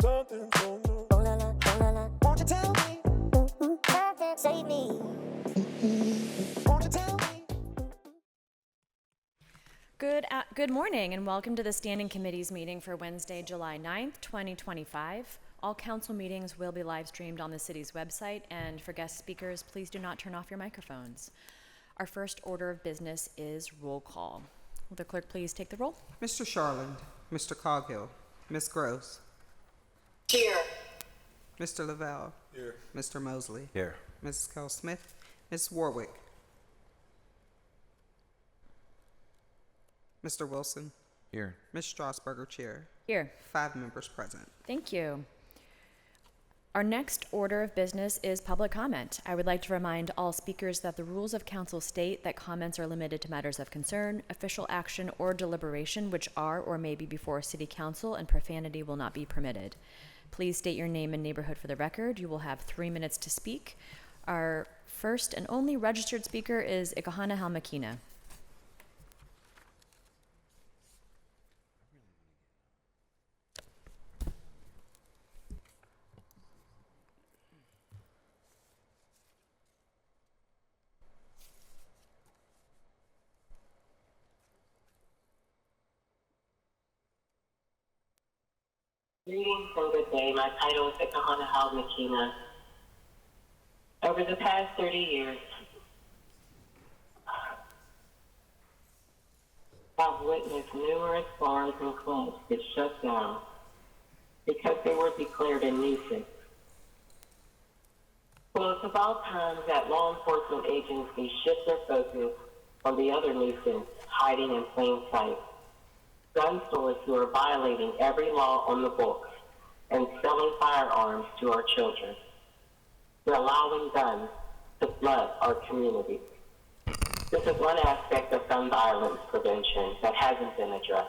Something's going on. Oh la la, oh la la. Won't you tell me? Save me. Won't you tell me? Good morning and welcome to the Standing Committees meeting for Wednesday, July 9th, 2025. All council meetings will be live streamed on the city's website, and for guest speakers, please do not turn off your microphones. Our first order of business is roll call. Will the clerk please take the roll? Mr. Sharland, Mr. Coghill, Ms. Gross, Here. Mr. Lavelle, Here. Mr. Mosley, Here. Mrs. Kell-Smith, Ms. Warwick, Mr. Wilson, Here. Ms. Strasburger, Chair. Here. 5 members present. Thank you. Our next order of business is public comment. I would like to remind all speakers that the rules of council state that comments are limited to matters of concern, official action, or deliberation which are or may be before City Council, and profanity will not be permitted. Please state your name and neighborhood for the record. You will have 3 minutes to speak. Our first and only registered speaker is Ikahana Halmakina. Greetings and good day. My title is Ikahana Halmakina. Over the past 30 years, I've witnessed numerous bars and clubs get shut down because they were declared a nuisance. Well, it's about time that law enforcement agencies shift their focus on the other nuisance hiding in plain sight. Gun stores who are violating every law on the books and selling firearms to our children. We're allowing guns to flood our communities. This is one aspect of gun violence prevention that hasn't been addressed.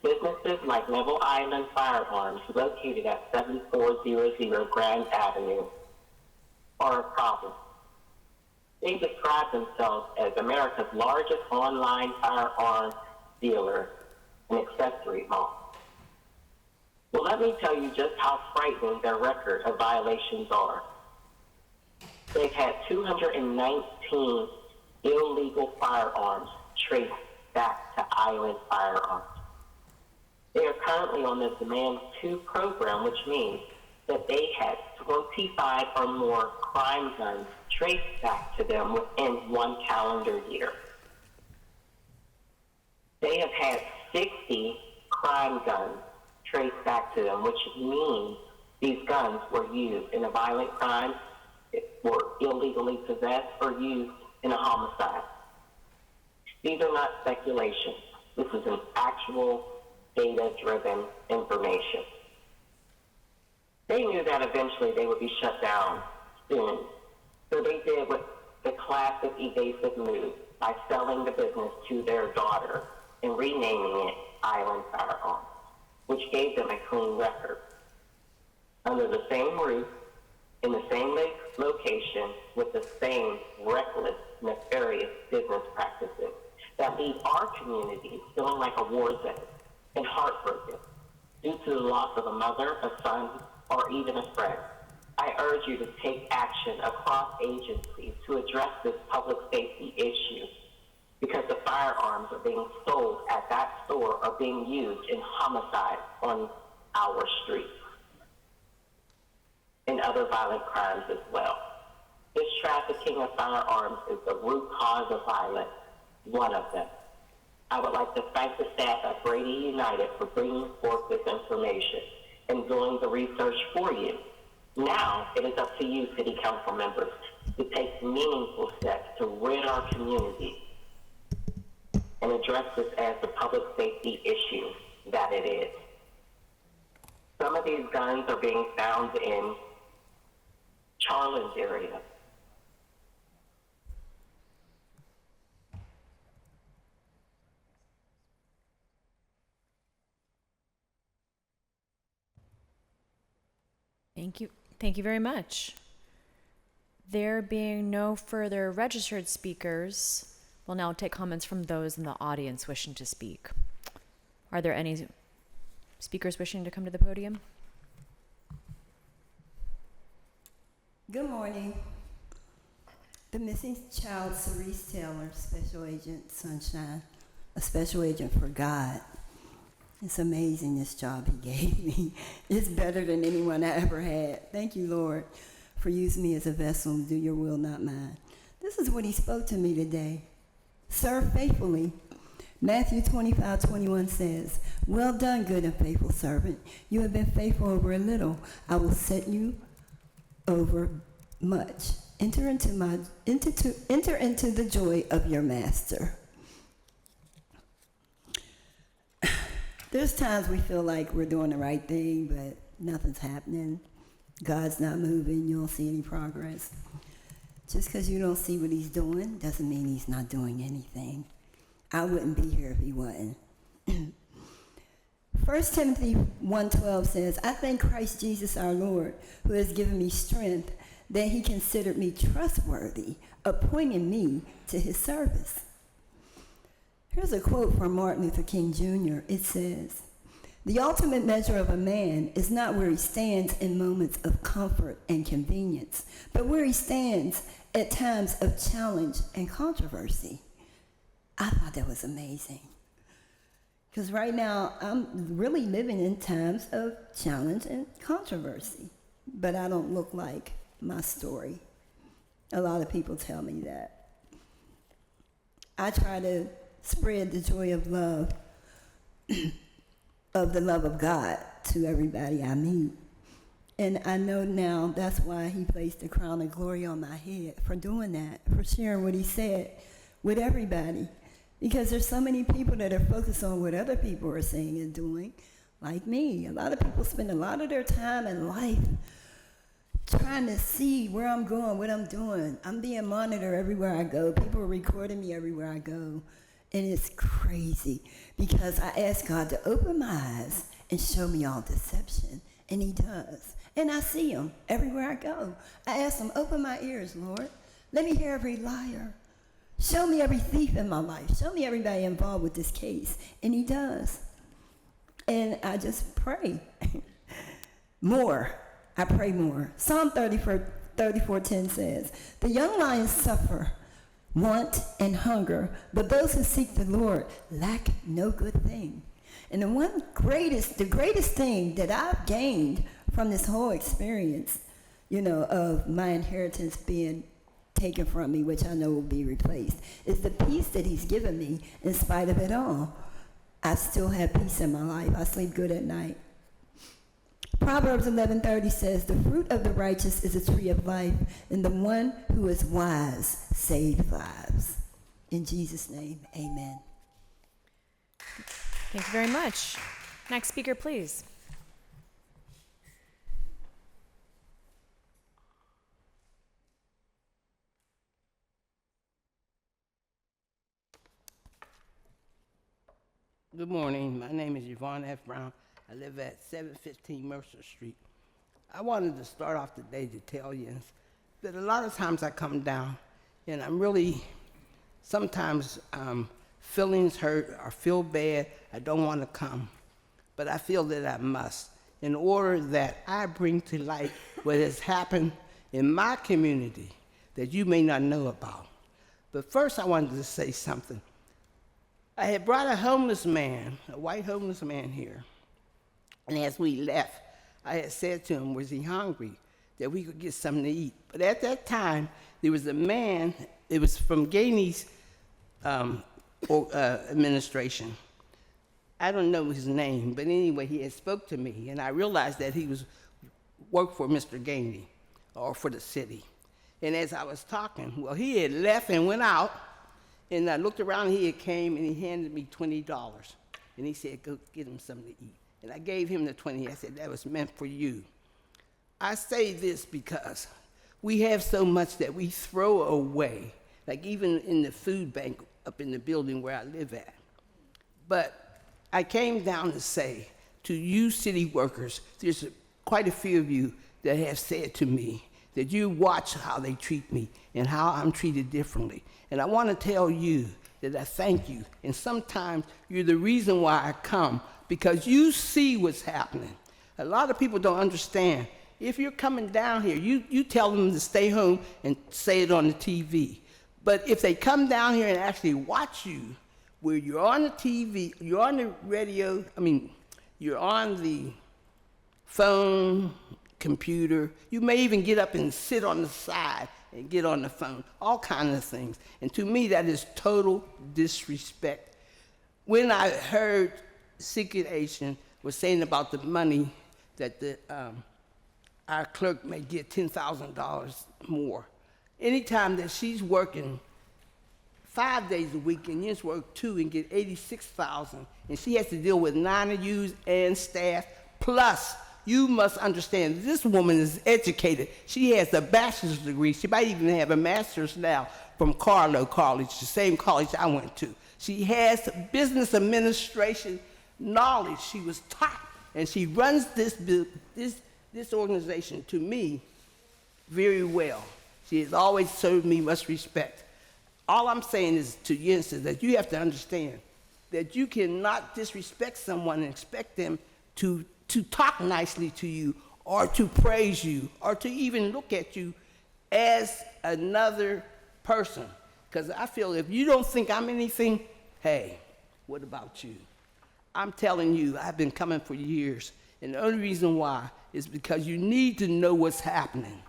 Businesses like Neville Island Firearms, located at 7400 Grand Avenue, are a problem. They describe themselves as America's largest online firearm dealer and accessory mall. Well, let me tell you just how frightening their record of violations are. They've had 219 illegal firearms traced back to Island Firearms. They are currently on the Demand 2 program, which means that they had 25 or more crime guns traced back to them within 1 calendar year. They have had 60 crime guns traced back to them, which means these guns were used in a violent crime, were illegally possessed, or used in a homicide. These are not speculations. This is an actual data-driven information. They knew that eventually they would be shut down soon. So they did what the classic evasive move by selling the business to their daughter and renaming it Island Firearms, which gave them a clean record. Under the same roof, in the same location, with the same reckless, nefarious business practices that leave our communities feeling like a war zone and heartbroken due to the loss of a mother, a son, or even a friend. I urge you to take action across agencies to address this public safety issue, because the firearms are being sold at that store are being used in homicide on our streets and other violent crimes as well. This trafficking of firearms is the root cause of violence, one of them. I would like to thank the staff at Brady United for bringing forth this information and doing the research for you. Now it is up to you, City Council members, to take meaningful steps to rid our community and address this as the public safety issue that it is. Some of these guns are being found in Charlin's area. Thank you. Thank you very much. There being no further registered speakers, we'll now take comments from those in the audience wishing to speak. Are there any Speakers wishing to come to the podium? Good morning. The missing child, Cerise Taylor, Special Agent Sunshine, a special agent for God. It's amazing, this job he gave me. It's better than anyone I ever had. Thank you, Lord, for using me as a vessel to do your will, not mine. This is what he spoke to me today. Serve faithfully. Matthew 25:21 says, well done, good and faithful servant. You have been faithful over a little. I will set you over much. Enter into the joy of your master. There's times we feel like we're doing the right thing, but nothing's happening. God's not moving. You don't see any progress. Just because you don't see what he's doing doesn't mean he's not doing anything. I wouldn't be here if he wasn't. 1 Timothy 1:12 says, I thank Christ Jesus our Lord, who has given me strength, that he considered me trustworthy, appointing me to his service. Here's a quote from Martin Luther King Jr. It says, the ultimate measure of a man is not where he stands in moments of comfort and convenience, but where he stands at times of challenge and controversy. I thought that was amazing. Because right now, I'm really living in times of challenge and controversy, but I don't look like my story. A lot of people tell me that. I try to spread the joy of love, of the love of God to everybody I meet. And I know now that's why he placed the crown of glory on my head, for doing that, for sharing what he said with everybody. Because there's so many people that are focused on what other people are saying and doing, like me. A lot of people spend a lot of their time in life trying to see where I'm going, what I'm doing. I'm being monitored everywhere I go. People are recording me everywhere I go. And it's crazy because I ask God to open my eyes and show me all deception. And he does. And I see him everywhere I go. I ask him, open my ears, Lord. Let me hear every liar. Show me every thief in my life. Show me everybody involved with this case. And he does. And I just pray more. I pray more. Psalm 34:10 says, the young lions suffer want and hunger, but those who seek the Lord lack no good thing. And the greatest thing that I've gained from this whole experience, of my inheritance being taken from me, which I know will be replaced, is the peace that he's given me in spite of it all. I still have peace in my life. I sleep good at night. Proverbs 11:30 says, the fruit of the righteous is a tree of life, and the one who is wise saves lives. In Jesus' name, amen. Thank you very much. Next speaker, please. Good morning. My name is Yvonne F. Brown. I live at 715 Mercer Street. I wanted to start off today to tell you that a lot of times I come down and I'm really sometimes feelings hurt or feel bad. I don't want to come, but I feel that I must in order that I bring to light what has happened in my community that you may not know about. But first I wanted to say something. I had brought a white homeless man here. And as we left, I had said to him, was he hungry, that we could get something to eat. But at that time, there was a man, it was from Gainey's administration. I don't know his name, but anyway, he had spoke to me, and I realized that he worked for Mr. Gainey, or for the city. And as I was talking, well, he had left and went out, and I looked around, and he had came, and he handed me $20. And he said, go get him something to eat. And I gave him the 20. I said, that was meant for you. I say this because we have so much that we throw away, like even in the food bank up in the building where I live at. But I came down to say to you city workers, there's quite a few of you that have said to me that you watch how they treat me and how I'm treated differently. And I want to tell you that I thank you. And sometimes you're the reason why I come because you see what's happening. A lot of people don't understand. If you're coming down here, you tell them to stay home and say it on the TV. But if they come down here and actually watch you, where you're on the TV, you're on the radio, you're on the phone, computer, you may even get up and sit on the side and get on the phone, all kinds of things. And to me, that is total disrespect. When I heard Secret Agent was saying about the money that our clerk may get $10,000 more. Anytime that she's working 5 days a week and you work 2 and get $86,000, and she has to deal with 9 of you and staff, plus you must understand this woman is educated. She has a bachelor's degree. She might even have a master's now from Carlow College, the same college I went to. She has business administration knowledge. She was taught, and she runs this organization, to me, very well. She has always showed me much respect. All I'm saying is to you is that you have to understand that you cannot disrespect someone and expect them to talk nicely to you or to praise you or to even look at you as another person. Because I feel if you don't think I'm anything, hey, what about you? I'm telling you, I've been coming for years, and the only reason why is because you need to know what's happening.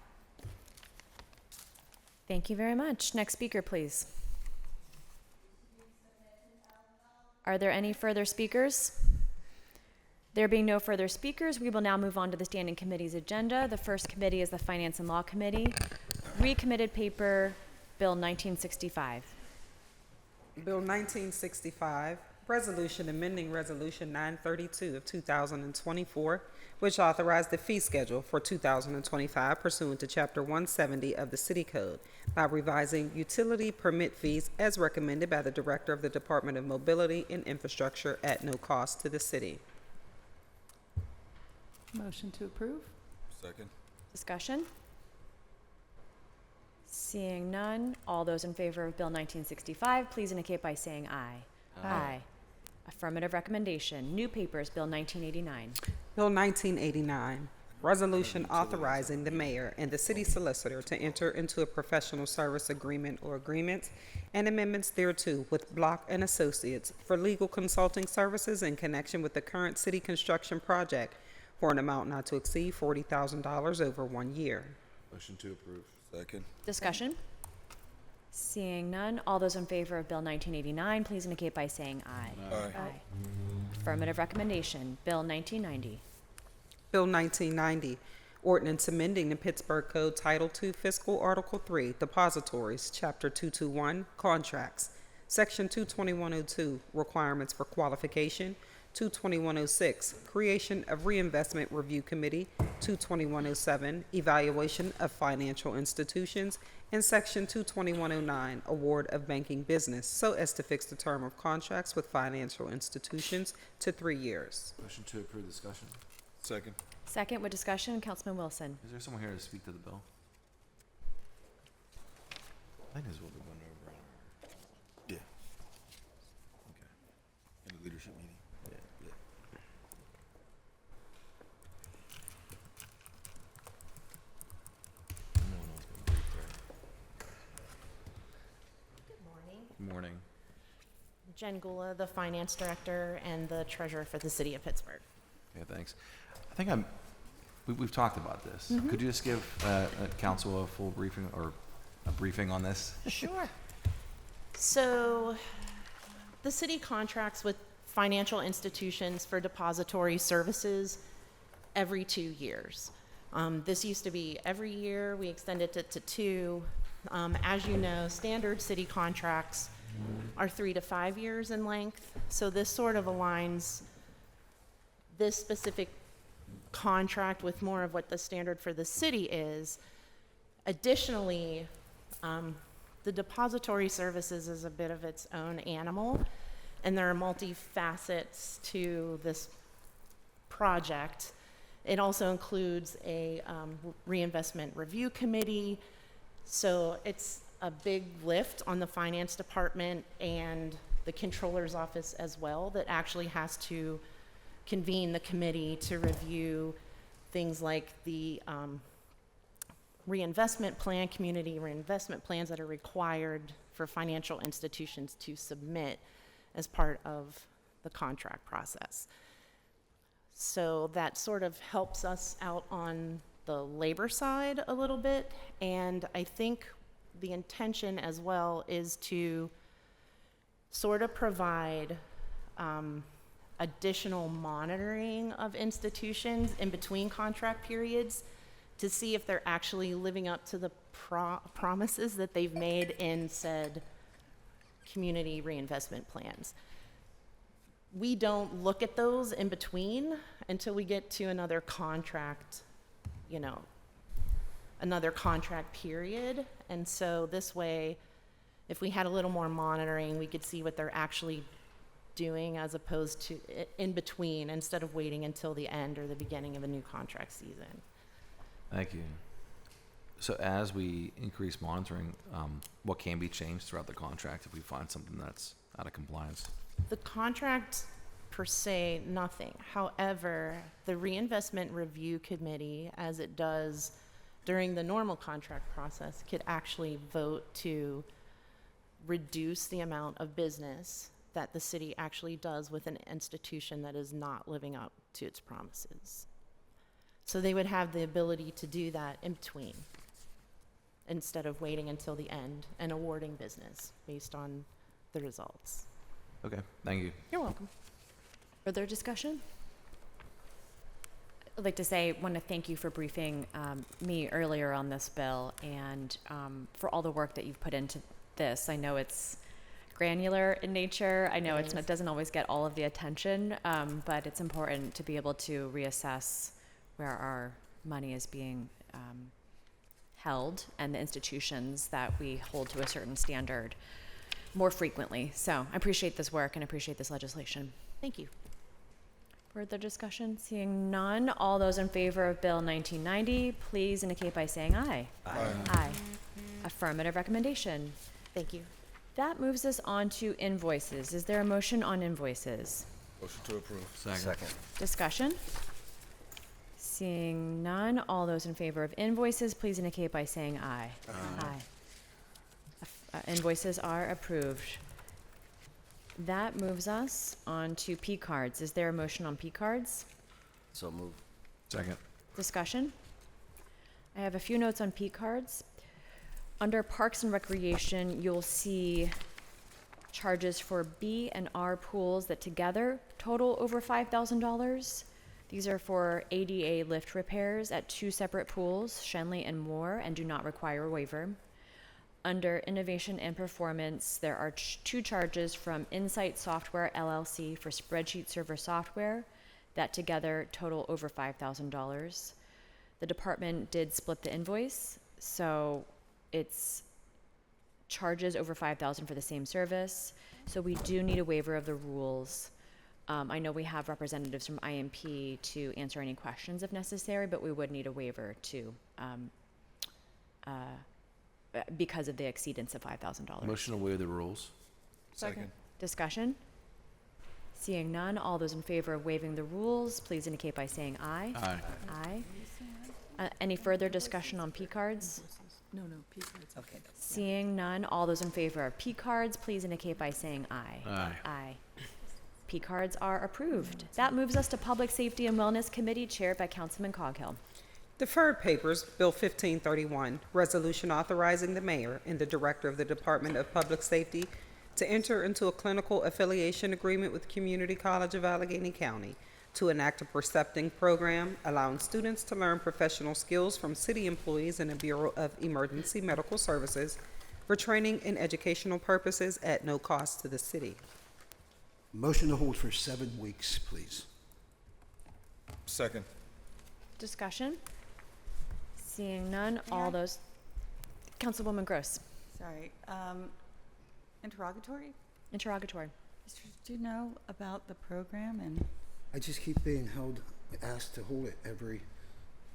Thank you very much. Next speaker, please. Are there any further speakers? There being no further speakers, we will now move on to the standing committee's agenda. The first committee is the Finance and Law Committee. Recommitted paper, Bill 1965. Bill 1965, Resolution amending Resolution 932 of 2024, which authorized the fee schedule for 2025 pursuant to Chapter 170 of the City Code by revising utility permit fees as recommended by the Director of the Department of Mobility and Infrastructure at no cost to the city. Motion to approve? Second. Discussion? Seeing none, all those in favor of Bill 1965, please indicate by saying aye. Aye. Affirmative recommendation. New papers, Bill 1989. Bill 1989, Resolution authorizing the mayor and the city solicitor to enter into a professional service agreement or agreements and amendments thereto with Block and Associates for legal consulting services in connection with the current city construction project for an amount not to exceed $40,000 over 1 year. Motion to approve. Second. Discussion? Seeing none, all those in favor of Bill 1989, please indicate by saying aye. Aye. Affirmative recommendation. Bill 1990. Bill 1990, Ordinance amending the Pittsburgh Code Title II, Fiscal Article 3, Depositories, Chapter 221, Contracts, Section 22102, Requirements for Qualification, 22106, Creation of Reinvestment Review Committee, 22107, Evaluation of Financial Institutions, and Section 22109, Award of Banking Business, so as to fix the term of contracts with financial institutions to 3 years. Motion to approve. Discussion. Second. Second with discussion, Councilman Wilson. Is there someone here to speak to the bill? I think this is what we went over on our. Yeah. Okay. In the leadership meeting. Yeah. No one else got briefed, right? Good morning. Jen Gula, the finance director and the treasurer for the city of Pittsburgh. Yeah, thanks. I think we've talked about this. Could you just give council a full briefing or a briefing on this? Sure. So the city contracts with financial institutions for depository services every 2 years. This used to be every year. We extended it to 2. As you know, standard city contracts are 3 to 5 years in length. So this sort of aligns this specific contract with more of what the standard for the city is. Additionally, the depository services is a bit of its own animal, and there are multi-facets to this project. It also includes a reinvestment review committee, so it's a big lift on the finance department and the controller's office as well that actually has to convene the committee to review things like the reinvestment plan, community reinvestment plans that are required for financial institutions to submit as part of the contract process. So that sort of helps us out on the labor side a little bit, and I think the intention as well is to sort of provide additional monitoring of institutions in between contract periods to see if they're actually living up to the promises that they've made in said community reinvestment plans. We don't look at those in between until we get to another contract, another contract period. And so this way, if we had a little more monitoring, we could see what they're actually doing as opposed to in between, instead of waiting until the end or the beginning of a new contract season. Thank you. So as we increase monitoring, what can be changed throughout the contract if we find something that's out of compliance? The contract per se, nothing. However, the reinvestment review committee, as it does during the normal contract process, could actually vote to reduce the amount of business that the city actually does with an institution that is not living up to its promises. So they would have the ability to do that in between, instead of waiting until the end and awarding business based on the results. Okay, thank you. You're welcome. Further discussion? I'd like to want to thank you for briefing me earlier on this bill, and for all the work that you've put into this. I know it's granular in nature. I know it doesn't always get all of the attention, but it's important to be able to reassess where our money is being held and the institutions that we hold to a certain standard more frequently. So I appreciate this work and appreciate this legislation. Thank you. Further discussion? Seeing none, all those in favor of Bill 1990, please indicate by saying aye. Aye. Aye. Affirmative recommendation. Thank you. That moves us on to invoices. Is there a motion on invoices? Motion to approve. Second. Discussion? Seeing none, all those in favor of invoices, please indicate by saying aye. Aye. Invoices are approved. That moves us on to P cards. Is there a motion on P cards? So move. Second. Discussion? I have a few notes on P cards. Under Parks and Recreation, you'll see charges for B and R pools that together total over $5,000. These are for ADA lift repairs at 2 separate pools, Shenley and Moore, and do not require a waiver. Under Innovation and Performance, there are 2 charges from Insight Software LLC for spreadsheet server software that together total over $5,000. The department did split the invoice, so it's charges over $5,000 for the same service. So we do need a waiver of the rules. I know we have representatives from IMP to answer any questions if necessary, but we would need a waiver to because of the exceedance of $5,000. Motion to waive the rules. Second. Discussion? Seeing none, all those in favor of waiving the rules, please indicate by saying aye. Aye. Aye. Any further discussion on P cards? No, P cards. Okay. Seeing none, all those in favor of P cards, please indicate by saying aye. Aye. Aye. P cards are approved. That moves us to Public Safety and Wellness Committee, chaired by Councilman Coghill. Deferred papers, Bill 1531, resolution authorizing the mayor and the director of the Department of Public Safety to enter into a clinical affiliation agreement with Community College of Allegheny County to enact a precepting program allowing students to learn professional skills from city employees in the Bureau of Emergency Medical Services for training and educational purposes at no cost to the city. Motion to hold for 7 weeks, please. Second. Discussion? Seeing none, all those. Councilwoman Gross. Sorry. Interrogatory? Interrogatory. Do you know about the program? And I just keep being asked to hold it every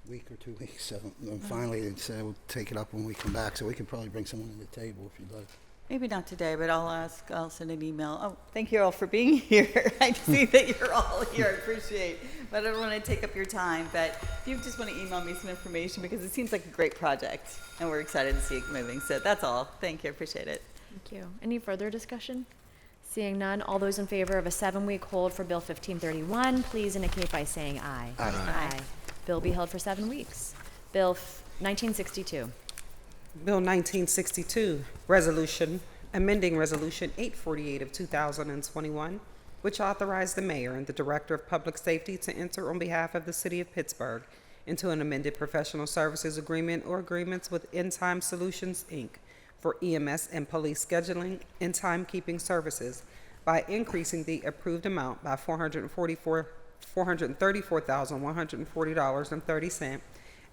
week or 2 weeks. So finally, they said we'll take it up when we come back. So we can probably bring someone to the table if you'd like. Maybe not today, but I'll send an email. Oh, thank you all for being here. I see that you're all here. I appreciate, but I don't want to take up your time. But if you just want to email me some information, because it seems like a great project, and we're excited to see it moving. So that's all. Thank you. I appreciate it. Thank you. Any further discussion? Seeing none, all those in favor of a 7-week hold for Bill 1531, please indicate by saying aye. Aye. Aye. Bill be held for 7 weeks. Bill 1962. Bill 1962, Resolution, amending Resolution 848 of 2021, which authorized the mayor and the director of public safety to enter on behalf of the city of Pittsburgh into an amended professional services agreement or agreements with End Time Solutions, Inc. for EMS and police scheduling and timekeeping services by increasing the approved amount by $434,140.30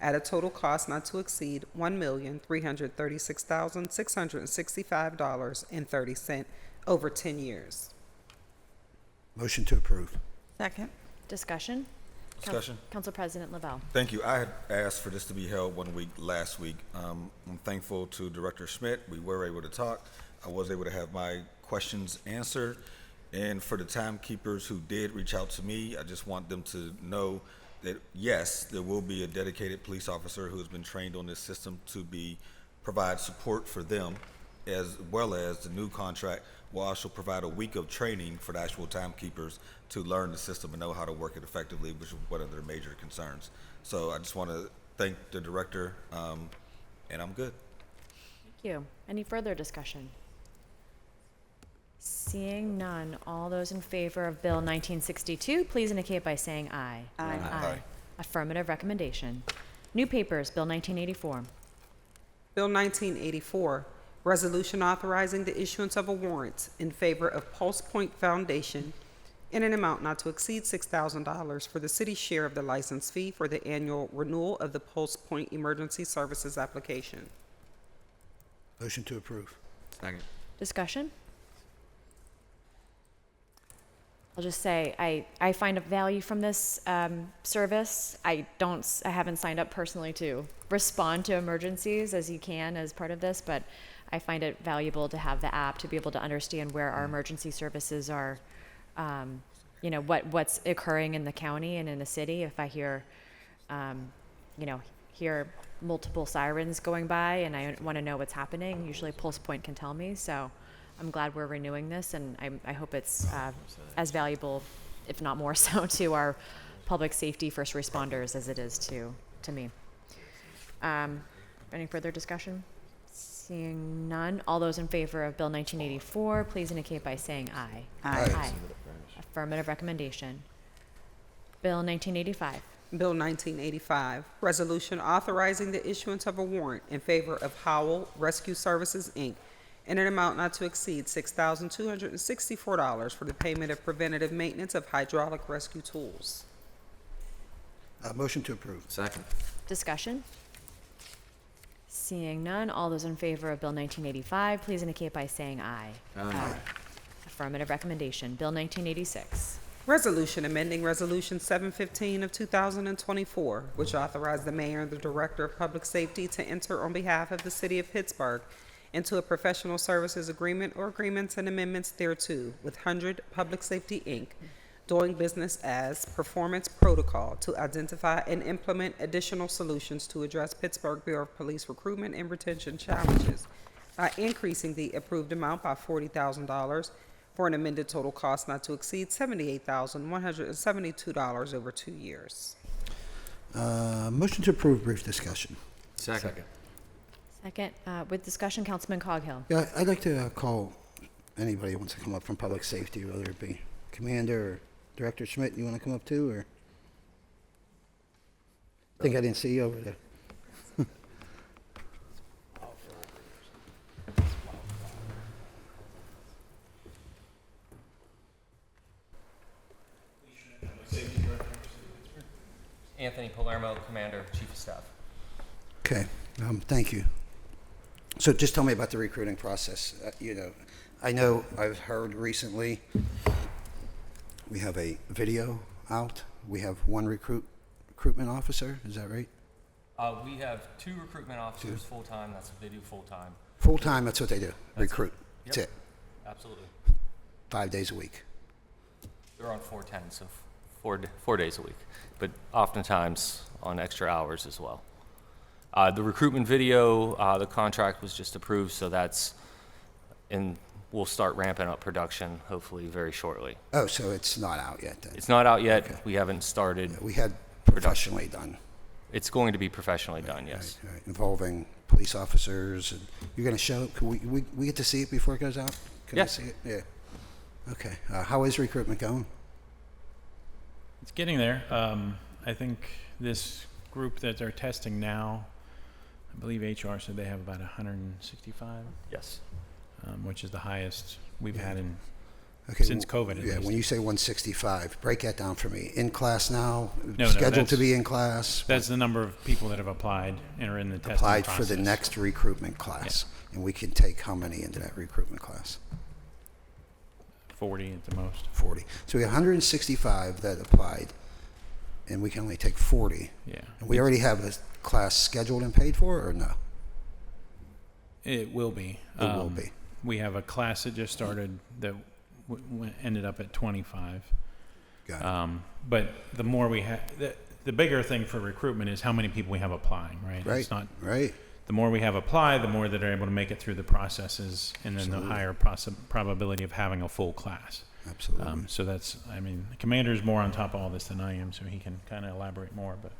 at a total cost not to exceed $1,336,665.30 over 10 years. Motion to approve. Second. Discussion? Discussion. Council President Lavelle. Thank you. I had asked for this to be held 1 week last week. I'm thankful to Director Schmidt. We were able to talk. I was able to have my questions answered. And for the timekeepers who did reach out to me, I just want them to know that yes, there will be a dedicated police officer who has been trained on this system to provide support for them, as well as the new contract will also provide a week of training for the actual timekeepers to learn the system and know how to work it effectively, which is one of their major concerns. So I just want to thank the director, and I'm good. Thank you. Any further discussion? Seeing none, all those in favor of Bill 1962, please indicate by saying aye. Aye. Aye. Affirmative recommendation. New papers, Bill 1984. Bill 1984, Resolution authorizing the issuance of a warrant in favor of Pulse Point Foundation in an amount not to exceed $6,000 for the city's share of the license fee for the annual renewal of the Pulse Point Emergency Services application. Motion to approve. Second. Discussion? I'll just say I find a value from this service. I haven't signed up personally to respond to emergencies as you can as part of this, but I find it valuable to have the app to be able to understand where our emergency services are, what's occurring in the county and in the city. If I hear, hear multiple sirens going by and I want to know what's happening, usually Pulse Point can tell me. So I'm glad we're renewing this, and I hope it's as valuable, if not more so, to our public safety first responders as it is to me. Any further discussion? Seeing none, all those in favor of Bill 1984, please indicate by saying aye. Aye. Aye. Affirmative recommendation. Bill 1985. Bill 1985, Resolution authorizing the issuance of a warrant in favor of Howell Rescue Services, Inc., in an amount not to exceed $6,264 for the payment of preventative maintenance of hydraulic rescue tools. Motion to approve. Second. Discussion? Seeing none, all those in favor of Bill 1985, please indicate by saying aye. Aye. Affirmative recommendation. Bill 1986. Resolution amending Resolution 715 of 2024, which authorized the mayor and the director of public safety to enter on behalf of the city of Pittsburgh into a professional services agreement or agreements and amendments thereto with 100 Public Safety, Inc., doing business as Performance Protocol to identify and implement additional solutions to address Pittsburgh Bureau of Police recruitment and retention challenges by increasing the approved amount by $40,000 for an amended total cost not to exceed $78,172 over 2 years. Motion to approve, brief discussion. Second. Second, with discussion, Councilman Coghill. Yeah, I'd like to call anybody who wants to come up from public safety, whether it be Commander or Director Schmidt. You want to come up too, or? I think I didn't see you over there. Anthony Palermo, Commander, Chief of Staff. Okay, thank you. So just tell me about the recruiting process. I know I've heard recently we have a video out. We have one recruitment officer. Is that right? We have 2 recruitment officers full-time. That's what they do full-time. Full-time, that's what they do, recruit. That's Yep. it. Absolutely. 5 days a week. They're on 410, so 4 days a week, but oftentimes on extra hours as well. The recruitment video, the contract was just approved, so that's, and we'll start ramping up production hopefully very shortly. Oh, so it's not out yet then? It's not out yet. Okay. We haven't started. We had professionally done. It's going to be professionally done, yes. Right, involving police officers, and you're going to show. Can we get to see it before it goes out? Can Yeah. we see it? Yeah. Okay. How is recruitment going? It's getting there. I think this group that they're testing now, I believe HR said they have about 165, Yes. which is the highest we've had in Okay, since COVID. At Yeah. least. When you say 165, break that down for me. In class now, No, scheduled to that's- be in class. That's the number of people that have applied and are in the testing Applied process. for the next recruitment class, and we can take how many into that recruitment class? 40 at the most. 40. So we have 165 that applied, and we can only take 40. Yeah. And we already have a class scheduled and paid for, or no? It will be. It will be. We have a class that just started that ended up at 25. Got it. But the more we have, the bigger thing for recruitment is how many people we have applying, right? Right. It's not. Right. The more we have apply, the more that are able to make it through the processes, and then the higher probability of having a full class. Absolutely. So that's, I mean, the commander's more on top of all this than I am, so he can kind of elaborate more. But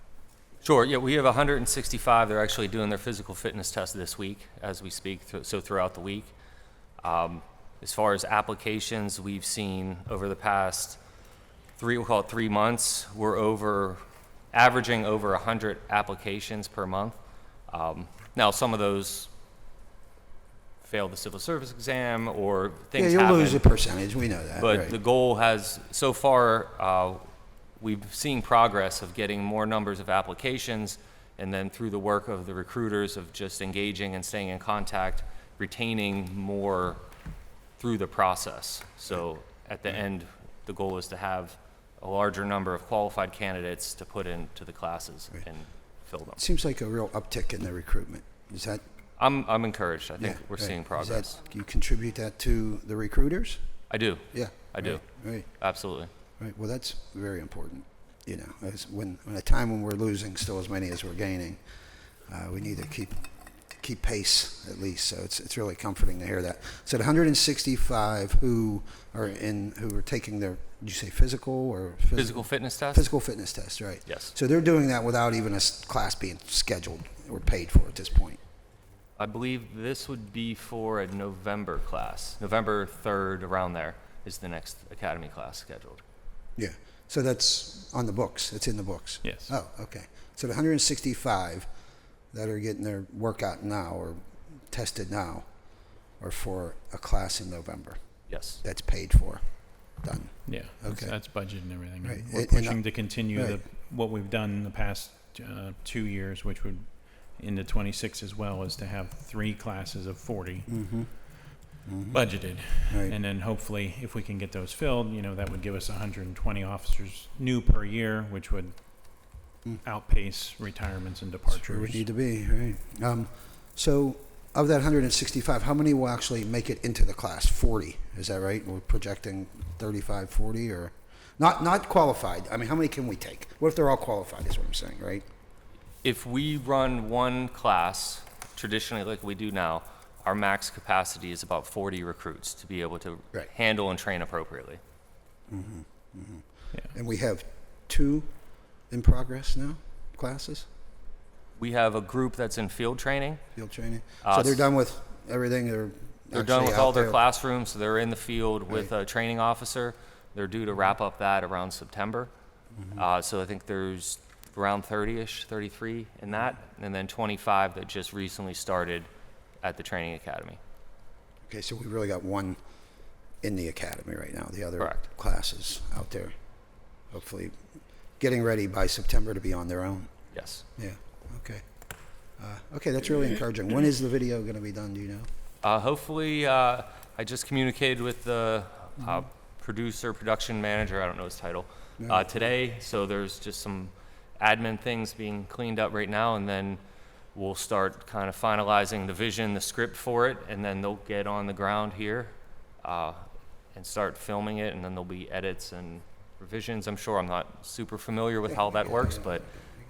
Sure. Yeah, we have 165. They're actually doing their physical fitness test this week as we speak, so throughout the week. As far as applications, we've seen over the past we'll call it 3 months, we're averaging over 100 applications per month. Now, some of those failed the civil service exam or things Yeah, happen. you'll lose a percentage. We know that. But right. the goal has, so far, we've seen progress of getting more numbers of applications, and then through the work of the recruiters of just engaging and staying in contact, retaining more through the process. So at the end, the goal is to have a larger number of qualified candidates to put into the classes and fill them. It seems like a real uptick in the recruitment. Is that? I'm encouraged. I think we're right. seeing Is progress. that, you contribute that to the recruiters? I do. Yeah. I do. Right. Absolutely. Right. Well, that's very important. You know, as when a time when we're losing still as many as we're gaining, we need to keep pace at least. So it's really comforting to hear that. So the 165 who are taking their, did you say physical or Physical fitness test? Physical fitness test, right? Yes. So they're doing that without even a class being scheduled or paid for at this point. I believe this would be for a November class. November 3rd, around there, is the next academy class scheduled. Yeah. So that's on the books. It's in the books. Yes. Oh, okay. So the 165 that are getting their workout now or tested now are for a class in November. Yes. That's paid for. Done. yeah, Okay. that's budget and everything. Right. We're And- pushing to continue right. what we've done in the past 2 years, which would into 26 as well, is to have 3 classes of 40 budgeted. Right. And then hopefully, if we can get those filled, that would give us 120 officers new per year, which would outpace retirements and That's where departures. we need to be, right? So of that 165, how many will actually make it into the class? 40, is that right? We're projecting 35, 40, or not qualified. I mean, how many can we take? What if they're all qualified is what I'm saying, right? If we run one class, traditionally like we do now, our max capacity is about 40 recruits to be able to Right. handle and train appropriately. And we have 2 in progress now, classes, We have a group that's in field training. field training. Uh, So they're done with everything. They're done actually with out all their there. classrooms, so they're in the field with a training officer. They're due to wrap up that around September. So I think there's around 30-ish, 33 in that, and then 25 that just recently started at the training academy. Okay, so we really got 1 in the academy right now. The other Correct. classes out there, hopefully getting ready by September to be on their own. Yes. Yeah. Okay. Okay, that's really encouraging. When is the video going to be done? Do you know? Hopefully, I just communicated with the production manager, I don't know his title, today. So there's just some admin things being cleaned up right now, and then we'll start kind of finalizing the vision, the script for it, and then they'll get on the ground here and start filming it, and then there'll be edits and revisions. I'm sure I'm not super familiar with how that works, but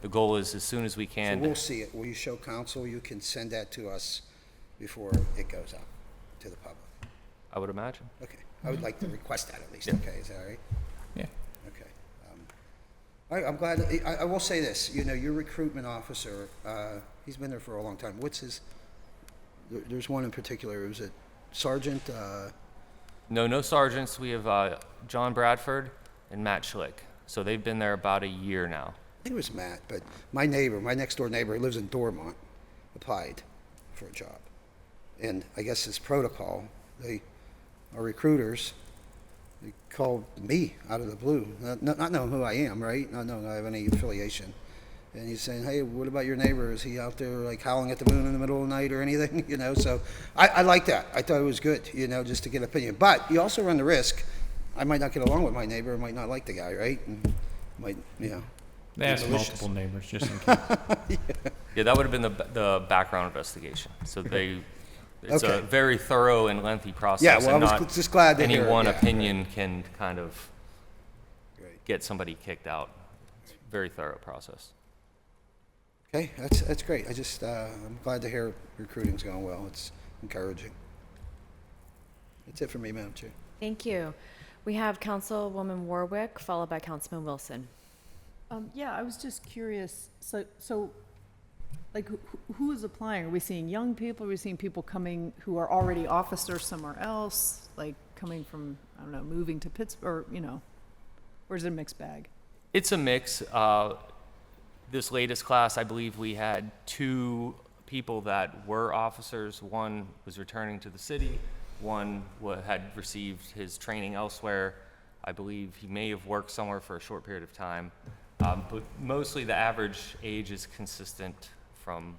the goal is as soon as we So can. we'll see it. Will you show council? You can send that to us before it goes out to the public. I would imagine. Okay. I would like to request that at least. Yeah. Okay, is that all right? Yeah. Okay. All right, I'm glad. I will say this. You know, your recruitment officer, he's been there for a long time. What's his? There's one in particular. Was it Sergeant? No sergeants. We have John Bradford and Matt Schlick. So they've been there about a year now. I think it was Matt, but my neighbor, my next door neighbor, who lives in Dormont, applied for a job. And I guess it's protocol. Our recruiters, they called me out of the blue, not knowing who I am, right? Not knowing I have any affiliation. And he's saying, hey, what about your neighbor? Is he out there like howling at the moon in the middle of the night or anything? You know, so I like that. I thought it was good, you know, just to get opinion. But you also run the risk, I might not get along with my neighbor, I might not like the guy, right? And might, you know. They asked multiple neighbors just in case. Yeah, that would have been the background investigation. So it's Okay. a very thorough and lengthy process. Yeah, well, and I was not just glad to any hear it, one yeah. opinion can kind of Great. get somebody kicked out. It's a very thorough process. Okay, that's great. I'm glad to hear recruiting's going well. It's encouraging. That's it for me, Madam Chair. Thank you. We have Councilwoman Warwick, followed by Councilman Wilson. Yeah, I was just curious, so like, who is applying? Are we seeing young people? Are we seeing people coming who are already officers somewhere else, like coming from, I don't know, moving to Pittsburgh, you know? Or is it a mixed bag? It's a mix. This latest class, I believe we had 2 people that were officers. One was returning to the city. One had received his training elsewhere. I believe he may have worked somewhere for a short period of time. But mostly the average age is consistent from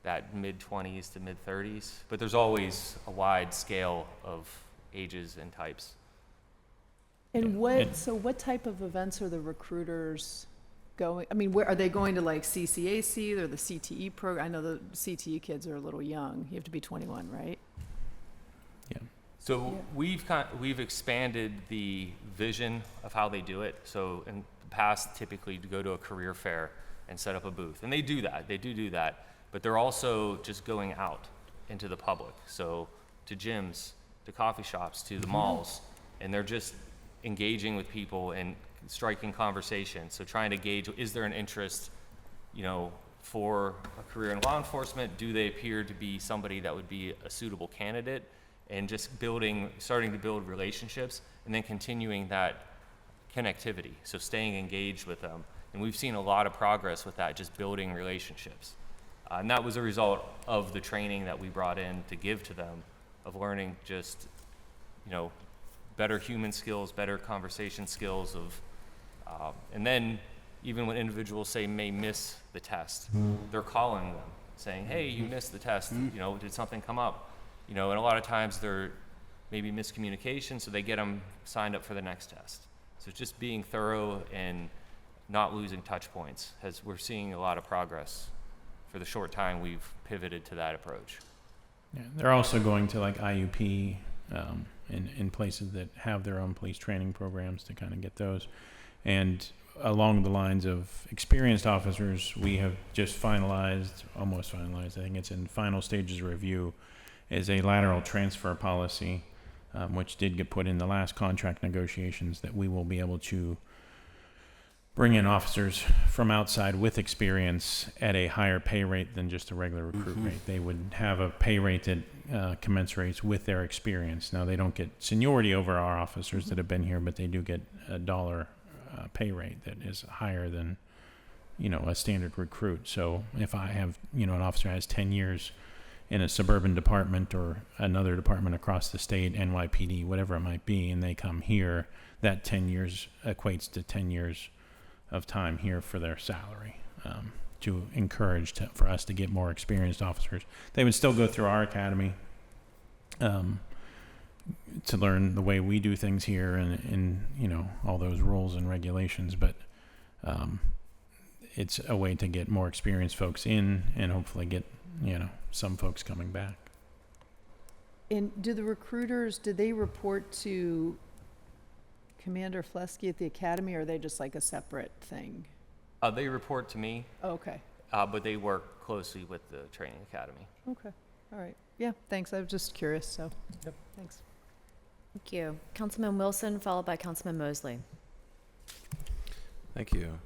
that mid-20s to mid-30s. But there's always a wide scale of ages and types. And what type of events are the recruiters going, I mean, where are they going to, like CCAC or the CTE program? I know the CTE kids are a little young. You have to be 21, right? Yeah. So we've expanded the vision of how they do it. So in the past, typically to go to a career fair and set up a booth, and they do that. They do that, but they're also just going out into the public. So to gyms, to coffee shops, to the malls, and they're just engaging with people and striking conversation. So trying to gauge, is there an interest, you know, for a career in law enforcement? Do they appear to be somebody that would be a suitable candidate? And just starting to build relationships, and then continuing that connectivity. So staying engaged with them. And we've seen a lot of progress with that, just building relationships. And that was a result of the training that we brought in to give to them, of learning just, you know, better human skills, better conversation skills and then even when individuals say may miss the test, they're calling them saying, hey, you missed the test, you know, did something come up? You know, and a lot of times there may be miscommunication, so they get them signed up for the next test. So it's just being thorough and not losing touch points. We're seeing a lot of progress for the short time we've pivoted to that approach. Yeah, they're also going to like IUP in places that have their own police training programs to kind of get those. And along the lines of experienced officers, we have just almost finalized, I think it's in final stages of review, is a lateral transfer policy, which did get put in the last contract negotiations, that we will be able to bring in officers from outside with experience at a higher pay rate than just a regular recruit rate. They would have a pay rate that commensurates with their experience. Now, they don't get seniority over our officers that have been here, but they do get a dollar pay rate that is higher than, you know, a standard recruit. So if I have, you know, an officer has 10 years in a suburban department or another department across the state, NYPD, whatever it might be, and they come here, that 10 years equates to 10 years of time here for their salary, to encourage for us to get more experienced officers. They would still go through our academy to learn the way we do things here and you know, all those rules and regulations, but it's a way to get more experienced folks in and hopefully get, some folks coming back. And do the recruiters, do they report to Commander Flesky at the academy, or are they just like a separate thing? They report to me, Okay, but they work closely with the training academy. okay, all right. Yeah, thanks, I was just curious, so, thanks. Thank you. Councilman Wilson, followed by Councilman Mosley. Thank you.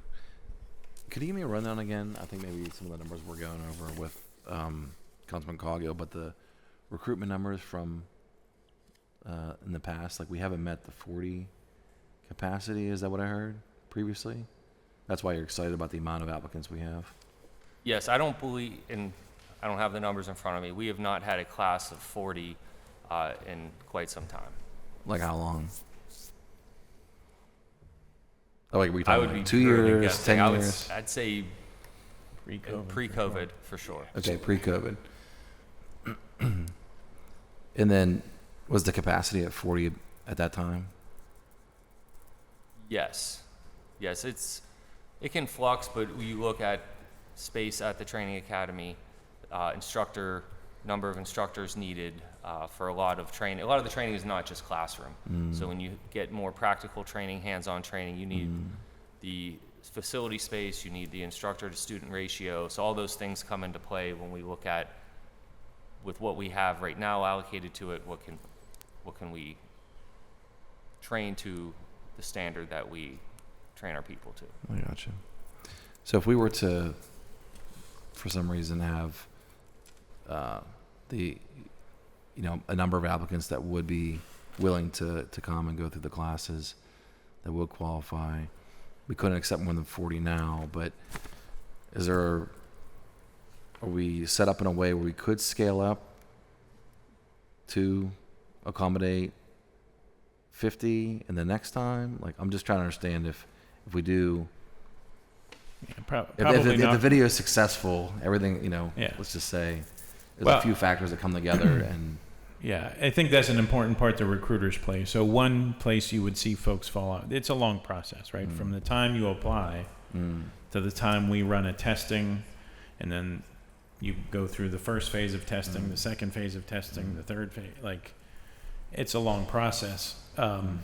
Could you give me a rundown again? I think maybe some of the numbers we're going over with Councilman Coggill, but the recruitment numbers from in the past, like we haven't met the 40 capacity. Is that what I heard previously? That's why you're excited about the amount of applicants we have. Yes, I don't believe, and I don't have the numbers in front of me. We have not had a class of 40 in quite some time. Like how long? Oh, like we I would talking be like 2 years, guessing. 10 years? I'd say pre-COVID for sure. Okay, pre-COVID. And then was the capacity at 40 at that time? Yes, it can flux, but you look at space at the training academy, number of instructors needed for a lot of training. A lot of the training is not just classroom. So when you get more practical training, hands-on training, you need the facility space, you need the instructor to student ratio. So all those things come into play when we look at, with what we have right now allocated to it, what can we train to the standard that we train our people to. I gotcha. So if we were to, for some reason, have a number of applicants that would be willing to come and go through the classes that would qualify, we couldn't accept more than 40 now, but are we set up in a way where we could scale up to accommodate 50 and the next time? Like, I'm just trying to understand if we do, if the video is successful, everything, let's just say there's a few factors that come together and. Yeah, I think that's an important part the recruiters play. So one place you would see folks fall out, it's a long process, right? From the time you apply to the time we run a testing, and then you go through the first phase of testing, the second phase of testing, the third phase, it's a long process.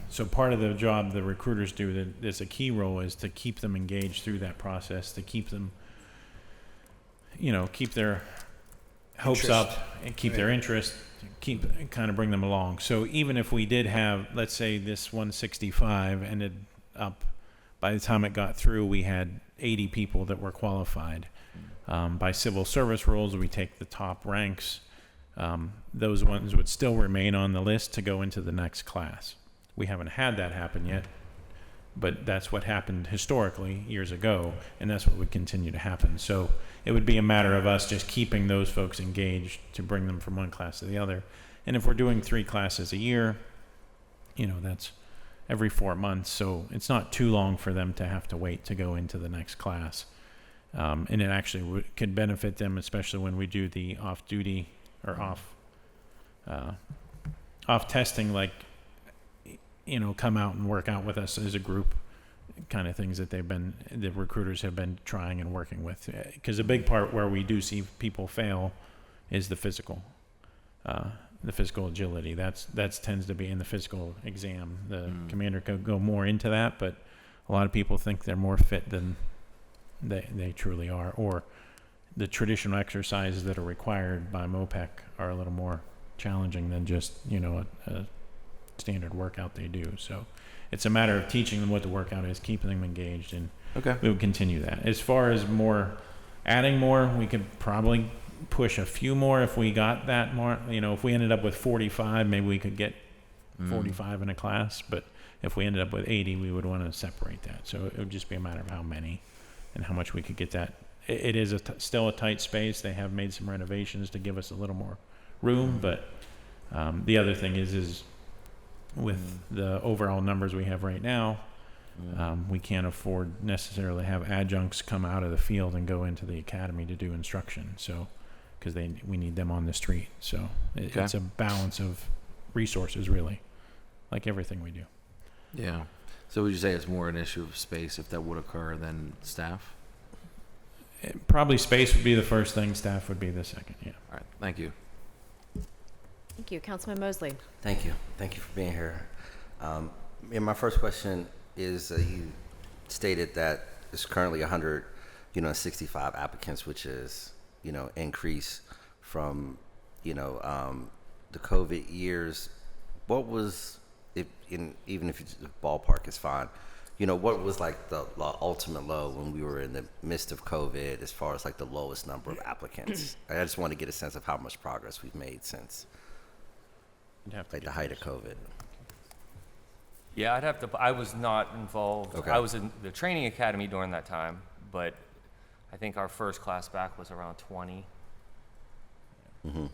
So part of the job the recruiters do that is a key role is to keep them engaged through that process, to keep them, keep their hopes up and keep their interest, kind of bring them along. So even if we did have, let's say this 165 ended up, by the time it got through, we had 80 people that were qualified. By civil service rules, we take the top ranks. Those ones would still remain on the list to go into the next class. We haven't had that happen yet, but that's what happened historically years ago, and that's what would continue to happen. So it would be a matter of us just keeping those folks engaged to bring them from one class to the other. And if we're doing 3 classes a year, that's every 4 months, so it's not too long for them to have to wait to go into the next class. And it actually could benefit them, especially when we do the off-duty or off testing, come out and work out with us as a group, kind of things that the recruiters have been trying and working with. Because a big part where we do see people fail is the physical agility. That tends to be in the physical exam. The commander could go more into that, but a lot of people think they're more fit than they truly are, or the traditional exercises that are required by MOPEC are a little more challenging than just a standard workout they do. So it's a matter of teaching them what the workout is, keeping them engaged, and we would continue that. As far as adding more, we could probably push a few more if we got that more. If we ended up with 45, maybe we could get 45 in a class, but if we ended up with 80, we would want to separate that. So it would just be a matter of how many and how much we could get that. It is still a tight space. They have made some renovations to give us a little more room, but the other thing is with the overall numbers we have right now, we can't afford necessarily have adjuncts come out of the field and go into the academy to do instruction. So, because we need them on the street. So it's a balance of resources, really, like everything we do. Yeah. So would you say it's more an issue of space if that would occur than staff? Probably space would be the first thing, staff would be the second, yeah. All right, thank you. Thank you. Councilman Mosley. Thank you. Thank you for being here. And my first question is, you stated that there's currently 165 applicants, which is, increase from, the COVID years. What was, even if the ballpark is fine, what was like the ultimate low when we were in the midst of COVID as far as like the lowest number of applicants? I just want to get a sense of how much progress we've made since like the height of COVID. Yeah, I was not involved. Okay. I was in the training academy during that time, but I think our first class back was around 20. Mm-hmm.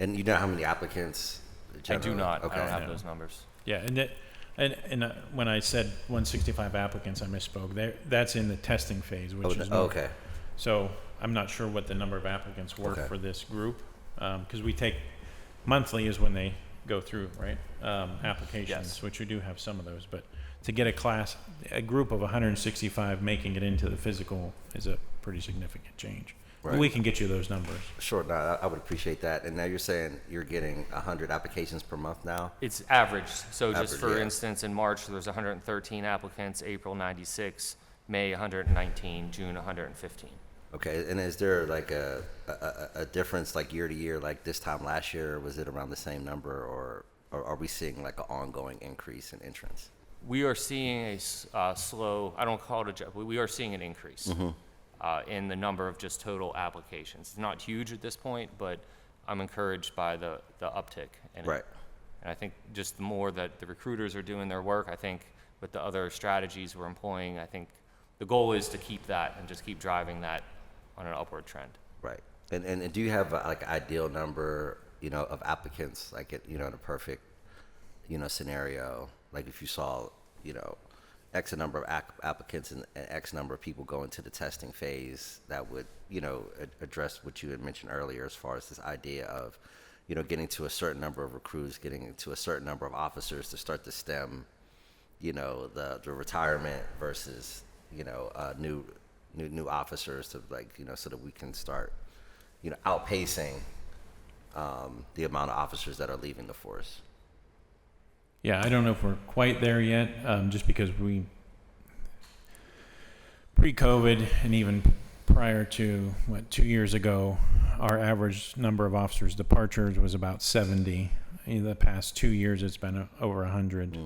And you know how many applicants? I do not. Okay. I don't have those numbers. Yeah, and when I said 165 applicants, I misspoke. That's in the testing phase, which is more. Okay. So I'm not sure what the number of applicants were Okay. for this group, because we take monthly is when they go through, right? Applications, Yes. which we do have some of those, but to get a group of 165 making it into the physical is a pretty significant change. Right. We can get you those numbers. Sure, no, I would appreciate that. And now you're saying you're getting 100 applications per month now? It's average. So just Average, for yeah. instance, in March, there was 113 applicants, April 96, May 119, June 115. Okay, and is there like a difference like year to year, like this time last year, was it around the same number, or are we seeing like an ongoing increase in entrance? We are seeing a slow, I don't call it a jump, we are seeing an increase in the number of just total applications. It's not huge at this point, but I'm encouraged by the uptick in it. Right. And I think just the more that the recruiters are doing their work, I think with the other strategies we're employing, I think the goal is to keep that and just keep driving that on an upward trend. Right. And do you have like an ideal number, of applicants, like in a perfect, scenario, like if you saw, X number of applicants and X number of people go into the testing phase, that would, address what you had mentioned earlier as far as this idea of, getting to a certain number of recruits, getting to a certain number of officers to start to stem, the retirement versus, new officers to so that we can start, outpacing the amount of officers that are leaving the force. Yeah, I don't know if we're quite there yet, just because pre-COVID and even prior to, 2 years ago, our average number of officers departures was about 70. In the past 2 years, it's been over 100.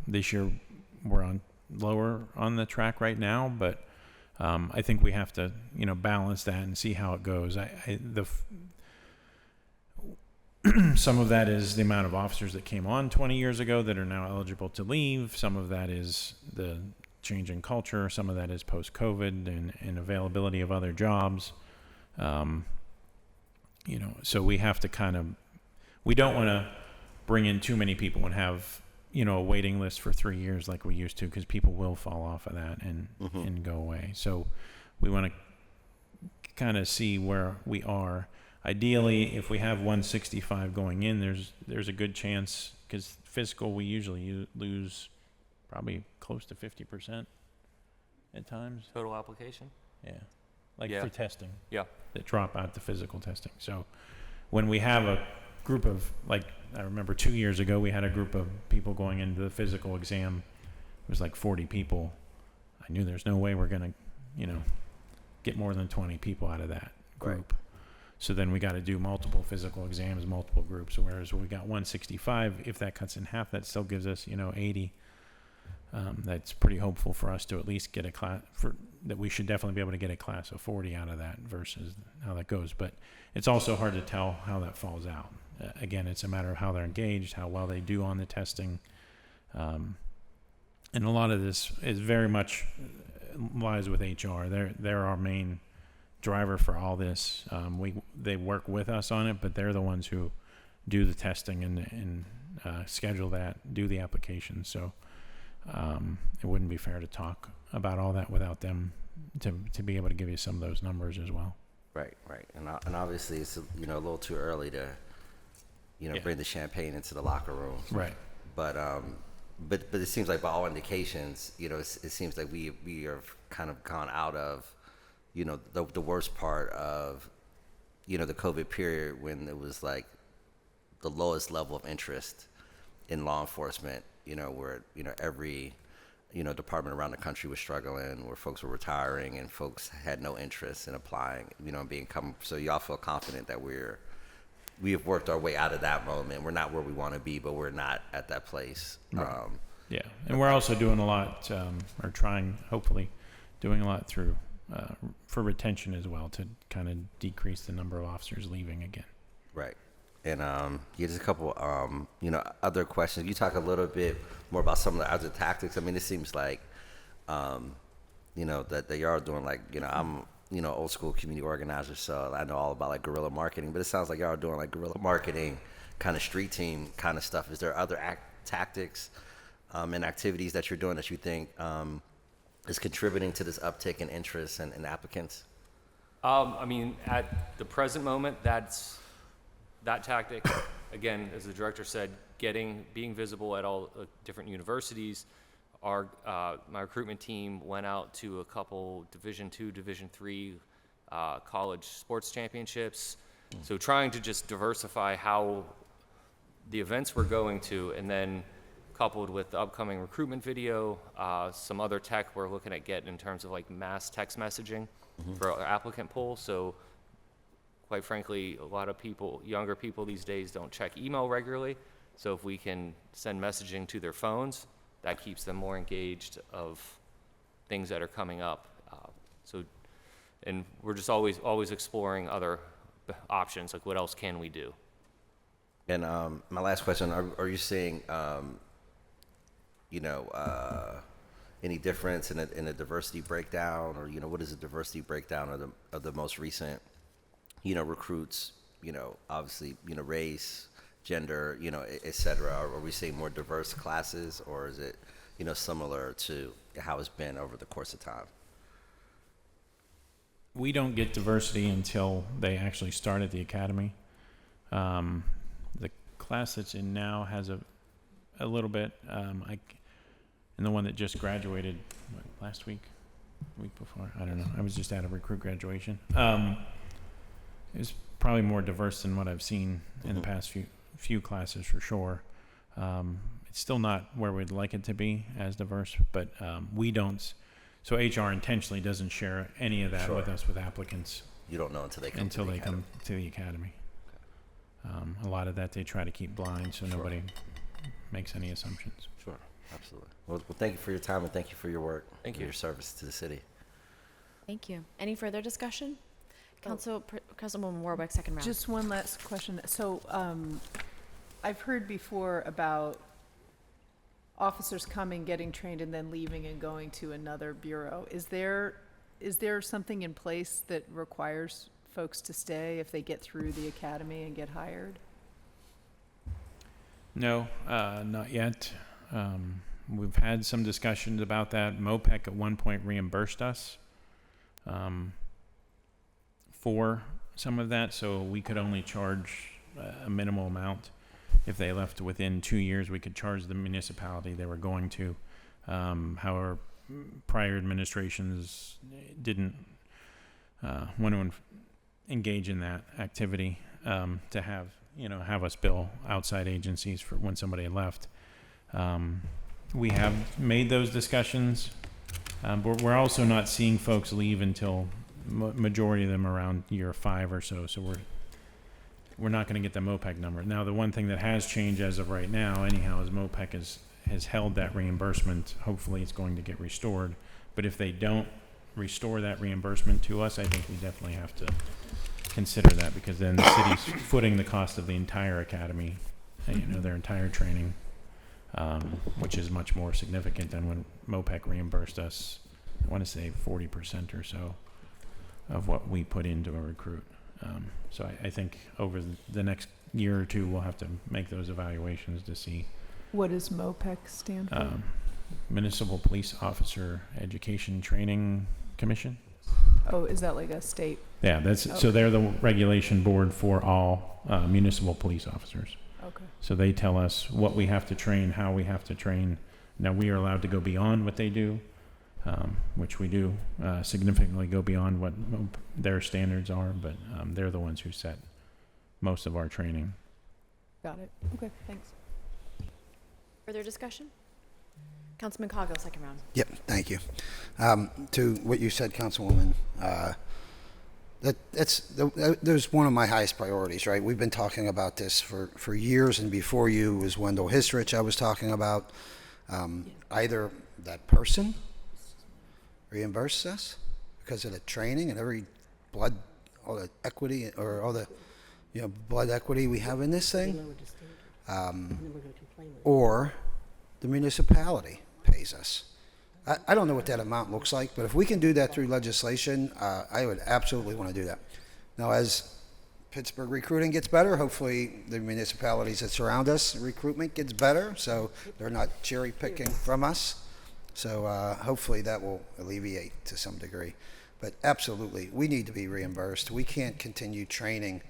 This year, we're lower on the track right now, but I think we have to, balance that and see how it goes. Some of that is the amount of officers that came on 20 years ago that are now eligible to leave. Some of that is the change in culture. Some of that is post-COVID and availability of other jobs. So we have to we don't want to bring in too many people and have, a waiting list for 3 years like we used to, because people will fall off of that and go away. So we want to kind of see where we are. Ideally, if we have 165 going in, there's a good chance, because fiscal we usually lose probably close to 50% at times. Total application? Yeah, for testing. Yeah. That drop out to physical testing. So when we have a group of, like, I remember 2 years ago, we had a group of people going into the physical exam. It was like 40 people. I knew there's no way we're going to, get more than 20 people out of that group. Right. So then we got to do multiple physical exams, multiple groups. Whereas we got 165, if that cuts in half, that still gives us, 80. That's pretty hopeful for us to at least get a class that we should definitely be able to get a class of 40 out of that versus how that goes. But it's also hard to tell how that falls out. Again, it's a matter of how they're engaged, how well they do on the testing. And a lot of this is very much lies with HR. They're our main driver for all this. They work with us on it, but they're the ones who do the testing and schedule that, do the application. So it wouldn't be fair to talk about all that without them to be able to give you some of those numbers as well. Right. And obviously it's a little too early to bring the champagne into the locker room. Right. But but it seems like by all indications, it seems like we have kind of gone out of the worst part of, the COVID period, when it was like the lowest level of interest in law enforcement, where, every, department around the country was struggling, where folks were retiring and folks had no interest in applying, and so y'all feel confident that we have worked our way out of that moment. We're not where we want to be, but we're not at that place. Right. Yeah, and we're also doing a lot, or trying, hopefully, doing a lot through, for retention as well, to kind of decrease the number of officers leaving again. Right. And just a couple, other questions. You talk a little bit more about some of the other tactics. I mean, it seems like, that they are doing, like, I'm, old school community organizer, so I know all about like guerrilla marketing, but it sounds like y'all are doing like guerrilla marketing, kind of street team kind of stuff. Is there other tactics and activities that you're doing that you think is contributing to this uptick in interest and applicants? I mean, at the present moment, that tactic, again, as the director said, being visible at all different universities. My recruitment team went out to a couple Division II, Division III college sports championships. So trying to just diversify how the events we're going to, and then coupled with the upcoming recruitment video, some other tech we're looking at getting in terms of like mass text messaging for our applicant pool. So quite frankly, a lot of younger people these days don't check email regularly. So if we can send messaging to their phones, that keeps them more engaged of things that are coming up. And we're just always exploring other options, like what else can we do? And my last question, are you seeing, any difference in a diversity breakdown, or, what is the diversity breakdown of the most recent, recruits, obviously, race, gender, et cetera? Are we seeing more diverse classes, or is it, similar to how it's been over the course of time? We don't get diversity until they actually start at the academy. The class that's in now has a little bit, and the one that just graduated last week, week before, I don't know. I was just at a recruit graduation. It was probably more diverse than what I've seen in the past few classes for sure. It's still not where we'd like it to be as diverse, but we don't. So HR intentionally doesn't share any of that with us, with applicants. You don't know until they come to the academy. A lot of that they try to keep blind, so nobody makes any assumptions. Sure, absolutely. Well, thank you for your time, and thank you for your work. Thank you. Your service to the city. Thank you. Any further discussion? Councilwoman Warwick, second round. Just one last question. So I've heard before about officers coming, getting trained, and then leaving and going to another bureau. Is there something in place that requires folks to stay if they get through the academy and get hired? No, not yet. We've had some discussions about that. MOPEC at one point reimbursed us for some of that, so we could only charge a minimal amount. If they left within 2 years, we could charge the municipality they were going to. However, prior administrations didn't want to engage in that activity to have us bill outside agencies for when somebody left. We have made those discussions, but we're also not seeing folks leave until majority of them around year 5 or so. So we're not going to get the MOPEC number. Now, the one thing that has changed as of right now, anyhow, is MOPEC has held that reimbursement. Hopefully, it's going to get restored. But if they don't restore that reimbursement to us, I think we definitely have to consider that, because then the city's footing the cost of the entire academy, their entire training, which is much more significant than when MOPEC reimbursed us. I want to say 40% or so of what we put into a recruit. So I think over the next year or two, we'll have to make those evaluations to see. What does MOPEC stand for? Municipal Police Officer Education Training Commission. Oh, is that like a state? Yeah, so they're the regulation board for all municipal police officers. Okay. So they tell us what we have to train, how we have to train. Now, we are allowed to go beyond what they do, which we do significantly go beyond what their standards are, but they're the ones who set most of our training. Got it. Okay, thanks. Further discussion? Councilman Coghill, second round. Yep, thank you. To what you said, Councilwoman, there's one of my highest priorities, right? We've been talking about this for years, and before you was Wendell Histrich I was talking about. Either that person reimburses us because of the training and every blood, all the equity, or all the blood equity we have in this thing, or the municipality pays us. I don't know what that amount looks like, but if we can do that through legislation, I would absolutely want to do that. Now, as Pittsburgh recruiting gets better, hopefully the municipalities that surround us, recruitment gets better, so they're not cherry picking from us. So hopefully that will alleviate to some degree. But absolutely, we need to be reimbursed. We can't continue training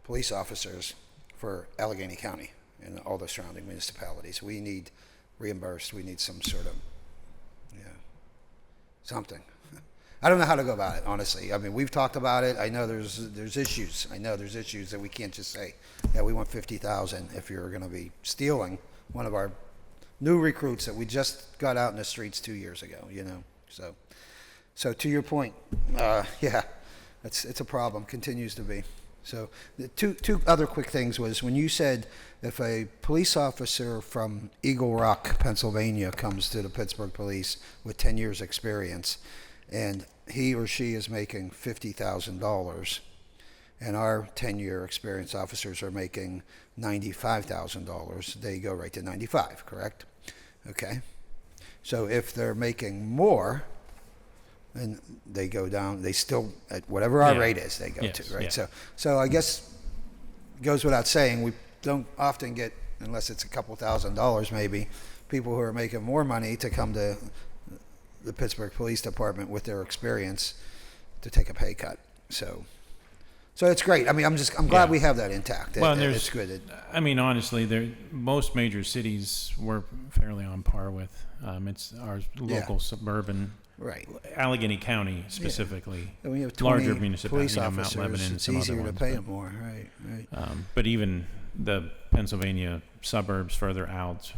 police officers for Allegheny County and all the surrounding municipalities. We need reimbursed. We need some sort of, something. I don't know how to go about it, honestly. I mean, we've talked about it. I know there's issues. I know there's issues that we can't just say, yeah, we want 50,000 if you're going to be stealing one of our new recruits that we just got out in the streets 2 years ago, So to your point, yeah, it's a problem, continues to be. So the two other quick things was when you said if a police officer from Eagle Rock, Pennsylvania comes to the Pittsburgh Police with 10 years experience and he or she is making $50,000 and our 10-year experienced officers are making $95,000, they go right to 95, correct? Okay. So if they're making more, then they go down, they still, at whatever our rate is, they go to, right? Yeah. So I guess it goes without saying, we don't often get, unless it's a couple $1,000s maybe, people who are making more money to come to the Pittsburgh Police Department with their experience to take a pay cut. So it's great. I mean, I'm glad we have that intact. Well, It's good. I mean, honestly, most major cities we're fairly on par with. It's our local suburban, right? Allegheny County specifically. And we have larger 20 municipalities, police Mount officers. Lebanon, and It's some easier other to ones, pay but, them more, right? But even the Pennsylvania suburbs further out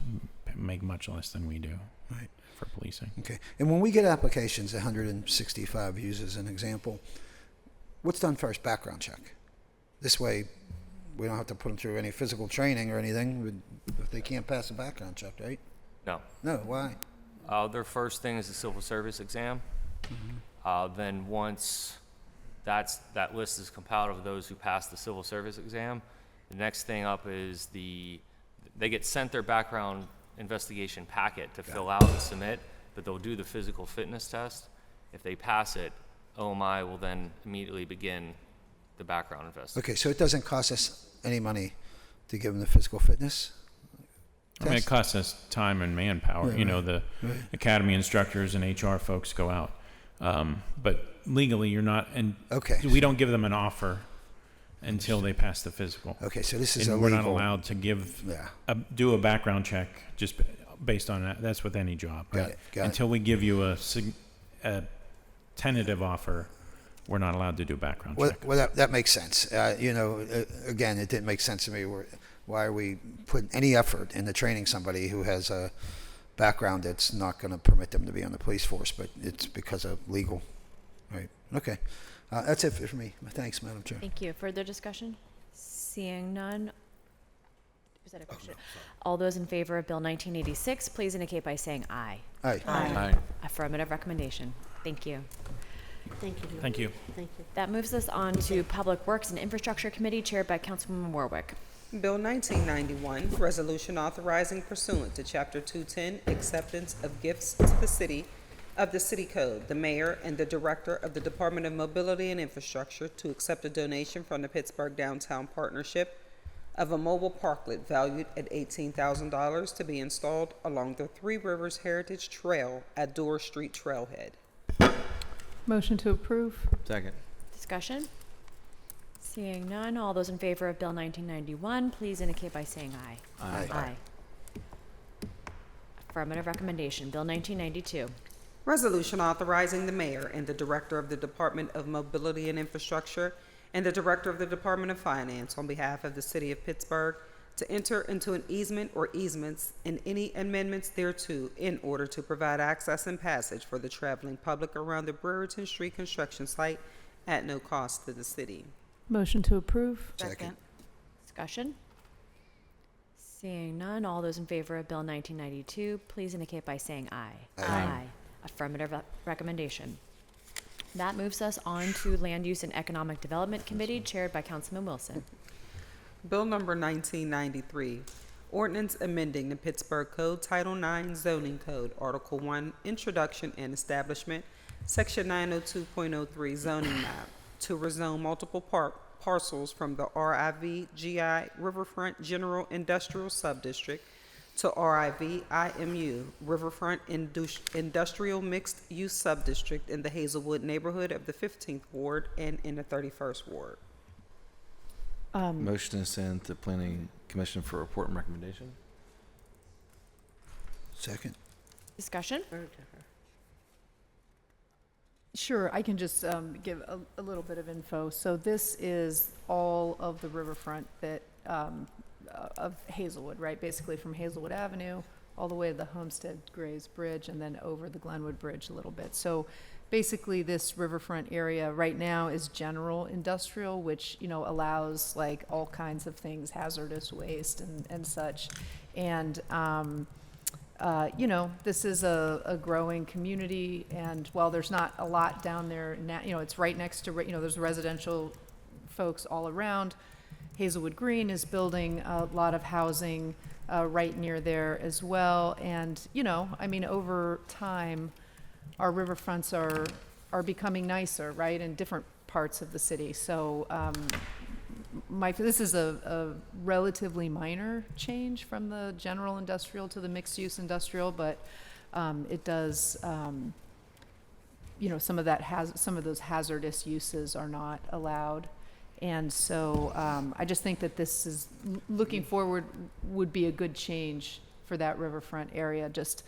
make much less than we do. Right. For policing. Okay. And when we get applications, 165 uses an example, what's done first? Background check. This way, we don't have to put them through any physical training or anything if they can't pass a background check, right? No. No, why? Their first thing is the civil service exam. Then once that list is compiled of those who pass the civil service exam, the next thing up is they get sent their background investigation packet to fill out and submit, but they'll do the physical fitness test. If they pass it, OMI will then immediately begin the background investigation. Okay, so it doesn't cost us any money to give them the physical fitness I mean, it costs us time and manpower. The academy instructors and HR folks go out. But legally, you're not, and we don't give them an offer until they pass the physical. Okay, so this is and illegal. we're not allowed to do a background check just based on that. That's with any job. Got it. Until we give you a tentative offer, we're not allowed to do a background check. Well, that makes sense. Again, it didn't make sense to me. Why are we putting any effort into training somebody who has a background that's not going to permit them to be on the police force, but it's because of legal, right? Okay. That's it for me. Thanks, Madam Chair. Thank you. Further discussion? Seeing none. Was that a question? All those in favor of Bill 1986, please indicate by saying aye. Aye. Aye. Affirmative recommendation. Thank you. Thank you. Thank you. Thank you. That moves us on to Public Works and Infrastructure Committee, chaired by Councilwoman Warwick. Bill 1991, resolution authorizing pursuant to Chapter 210, acceptance of gifts to the city of the City Code, the mayor and the director of the Department of Mobility and Infrastructure to accept a donation from the Pittsburgh Downtown Partnership of a mobile parklet valued at $18,000 to be installed along the Three Rivers Heritage Trail at Dorr Street Trailhead. Motion to approve. Second. Discussion? Seeing none, all those in favor of Bill 1991, please indicate by saying aye. Aye. Affirmative recommendation. Bill 1992. Resolution authorizing the mayor and the director of the Department of Mobility and Infrastructure and the director of the Department of Finance on behalf of the city of Pittsburgh to enter into an easement or easements and any amendments thereto in order to provide access and passage for the traveling public around the Brereton Street construction site at no cost to the city. Motion to approve? Second. Discussion? Seeing none, all those in favor of Bill 1992, please indicate by saying aye. Aye. Affirmative recommendation. That moves us on to Land Use and Economic Development Committee, chaired by Councilman Wilson. Bill number 1993, ordinance amending the Pittsburgh Code Title 9 Zoning Code, Article 1, Introduction and Establishment, Section 902.03 Zoning Map, to rezone multiple parcels from the RIV GI Riverfront General Industrial Subdistrict to RIV IMU Riverfront Industrial Mixed Use Subdistrict in the Hazelwood neighborhood of the 15th Ward and in the 31st Ward. Motion to send to Planning Commission for report and recommendation. Second. Discussion? Sure, I can just give a little bit of info. So this is all of the riverfront that of Hazelwood, right? Basically from Hazelwood Avenue all the way to the Homestead Grays Bridge and then over the Glenwood Bridge a little bit. So basically this riverfront area right now is general industrial, which, you know, allows like all kinds of things, hazardous waste and such. And, you know, this is a growing community, and while there's not a lot down there now, you know, it's right next to, you know, there's residential folks all around. Hazelwood Green is building a lot of housing right near there as well. And, you know, I mean, over time, our riverfronts are becoming nicer, right, in different parts of the city. So this is a relatively minor change from the general industrial to the mixed-use industrial, but it does, you know, some of those hazardous uses are not allowed. And so I just think that this is, looking forward, would be a good change for that riverfront area. Just,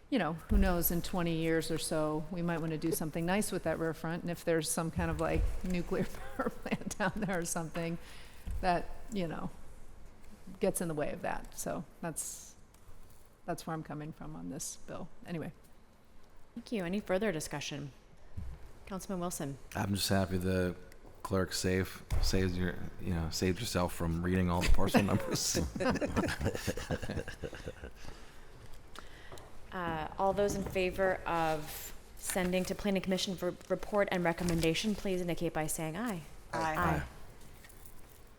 you know, who knows, in 20 years or so, we might want to do something nice with that riverfront. And if there's some kind of like nuclear power plant down there or something that, you know, gets in the way of that. So that's where I'm coming from on this bill. Anyway. Thank you. Any further discussion? Councilman Wilson. I'm just happy the clerk saved yourself from reading all the parcel numbers. All those in favor of sending to Planning Commission for report and recommendation, please indicate by saying aye. Aye.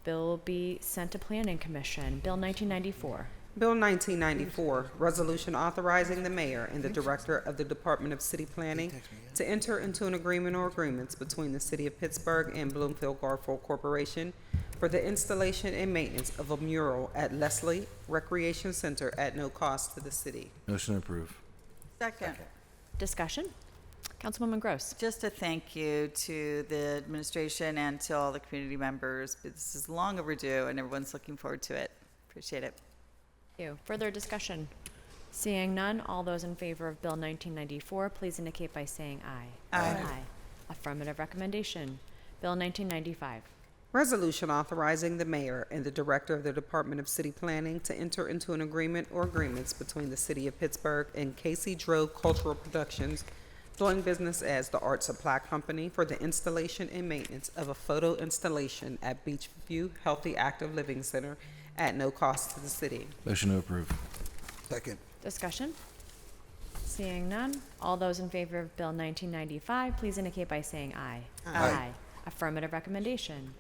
Bill be sent to Planning Commission. Bill 1994. Bill 1994, resolution authorizing the mayor and the director of the Department of City Planning to enter into an agreement or agreements between the city of Pittsburgh and Bloomfield Garfield Corporation for the installation and maintenance of a mural at Leslie Recreation Center at no cost to the city. Motion to approve. Second. Discussion? Councilwoman Gross. Just a thank you to the administration and to all the community members. This is long overdue and everyone's looking forward to it. Appreciate it. Thank you. Further discussion? Seeing none, all those in favor of Bill 1994, please indicate by saying aye. Aye. Affirmative recommendation. Bill 1995. Resolution authorizing the mayor and the director of the Department of City Planning to enter into an agreement or agreements between the city of Pittsburgh and Casey Drove Cultural Productions, doing business as the Art Supply Company, for the installation and maintenance of a photo installation at Beachview Healthy Active Living Center at no cost to the city. Motion to approve. Second. Discussion? Seeing none, all those in favor of Bill 1995, please indicate by saying aye. Aye. Affirmative recommendation.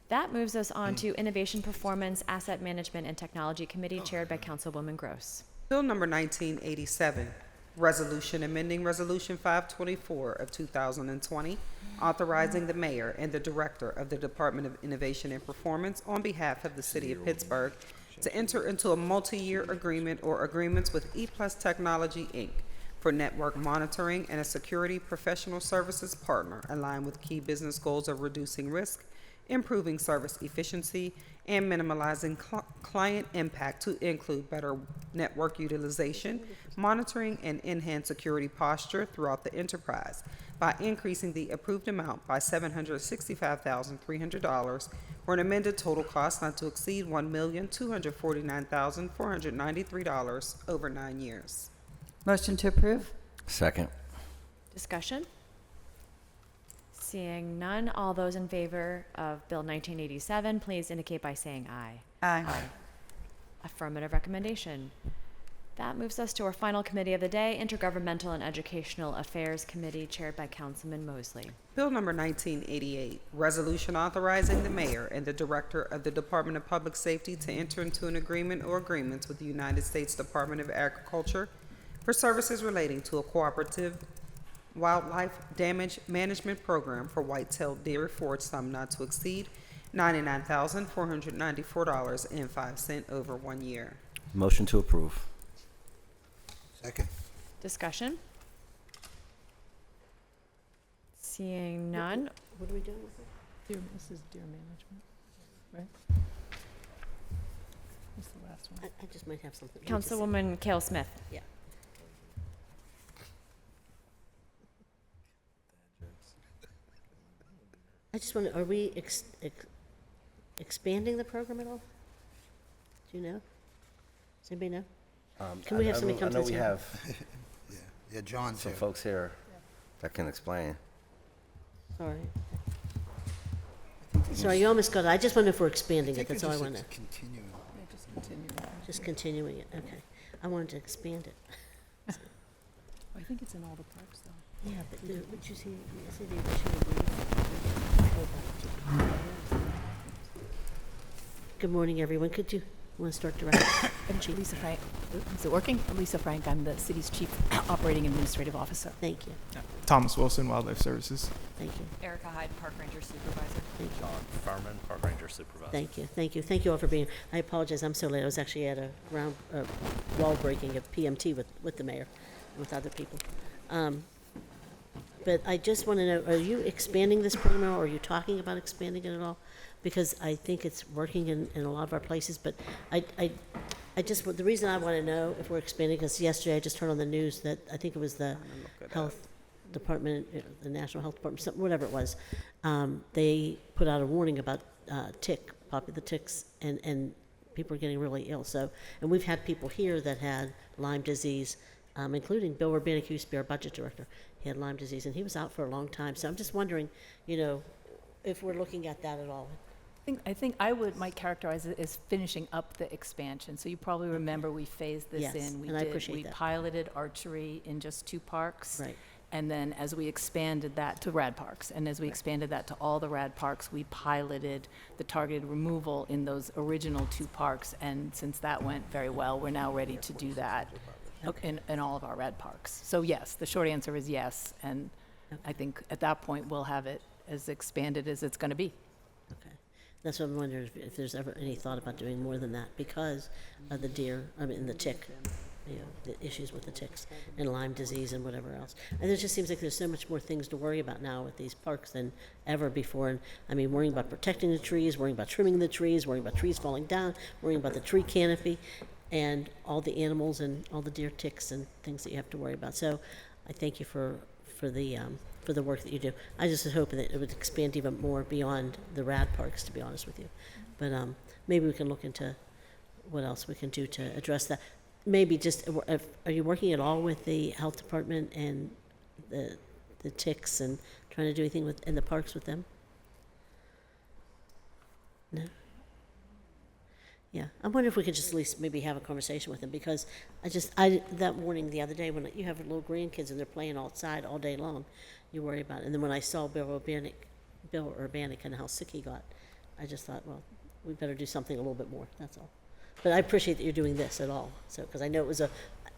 That moves us on to Innovation, Performance, Asset Management, and Technology Committee, chaired by Councilwoman Gross. Bill number 1987, resolution amending Resolution 524 of 2020, authorizing the mayor and the director of the Department of Innovation and Performance on behalf of the city of Pittsburgh to enter into a multi-year agreement or agreements with E-Plus Technology, Inc. for network monitoring and a security professional services partner aligned with key business goals of reducing risk, improving service efficiency, and minimizing client impact to include better network utilization, monitoring, and enhanced security posture throughout the enterprise by increasing the approved amount by $765,300 for an amended total cost not to exceed $1,249,493 over 9 years. Motion to approve? Second. Discussion? Seeing none, all those in favor of Bill 1987, please indicate by saying aye. Aye. Affirmative recommendation. That moves us to our final committee of the day, Intergovernmental and Educational Affairs Committee, chaired by Councilman Mosley. Bill number 1988, resolution authorizing the mayor and the director of the Department of Public Safety to enter into an agreement or agreements with the United States Department of Agriculture for services relating to a cooperative wildlife damage management program for white-tailed deer for a sum not to exceed $99,494.05 over 1 year. Motion to approve. Second. Discussion? Seeing none, What are we doing with it? This is deer management, right? What's the last one? I just might have something. Councilwoman Cale Smith. Yeah. I just wonder, are we expanding the program at all? Do you know? Does anybody know? Can we have somebody come to I the know we table? have Yeah, John's some here. folks here that can explain. Sorry. Sorry, you almost got it. I just wonder if we're expanding it. That's all I want to know. Continue. Just continue. Just continuing it, okay. I wanted to expand it. I think it's in all the parks, though. Yeah, but would you see the additional brief? Good morning, everyone. Could you want to start directly? Lisa Frank. Is it working? Lisa Frank. I'm the city's chief operating administrative officer. Thank you. Thomas Wilson, Wildlife Services. Thank you. Erica Hyde, park ranger supervisor. Thank you. John Furman, Park Ranger Supervisor. Thank you. Thank you. Thank you all for being. I apologize. I'm so late. I was actually at a wall breaking of PMT with the mayor and with other people. But I just want to know, are you expanding this program or are you talking about expanding it at all? Because I think it's working in a lot of our places, but I just, the reason I want to know if we're expanding, because yesterday I just heard on the news that, I think it was the health department, the National Health Department, whatever it was, they put out a warning about the ticks, and people are getting really ill. So, and we've had people here that had Lyme disease, including Bill Urbanek, who used to be our budget director. He had Lyme disease, and he was out for a long time. So I'm just wondering, if we're looking at that at all. I think might characterize it as finishing up the expansion. So you probably remember we phased this Yes, in. and I appreciate We that. piloted archery in just 2 parks. Right. And then as we expanded that to rad parks, and as we expanded that to all the rad parks, we piloted the targeted removal in those original 2 parks. And since that went very well, we're now ready to do that in all of our rad parks. So yes, the short answer is yes. And I think at that point, we'll have it as expanded as it's going to be. Okay. That's what I'm wondering, if there's ever any thought about doing more than that because of the the tick, the issues with the ticks and Lyme disease and whatever else. And it just seems like there's so much more things to worry about now with these parks than ever before. And worrying about protecting the trees, worrying about trimming the trees, worrying about trees falling down, worrying about the tree canopy and all the animals and all the deer ticks and things that you have to worry about. So I thank you for the work that you do. I just hope that it would expand even more beyond the rad parks, to be honest with you. But maybe we can look into what else we can do to address that. Maybe just, are you working at all with the health department and the ticks and trying to do anything in the parks with them? No? Yeah, I wonder if we could just at least maybe have a conversation with them, because that morning the other day when you have little grandkids and they're playing outside all day long, you worry about it. And then when I saw Bill Urbanek and how sick he got, I just thought, well, we better do something a little bit more, that's all. But I appreciate that you're doing this at all, so, because I know it was at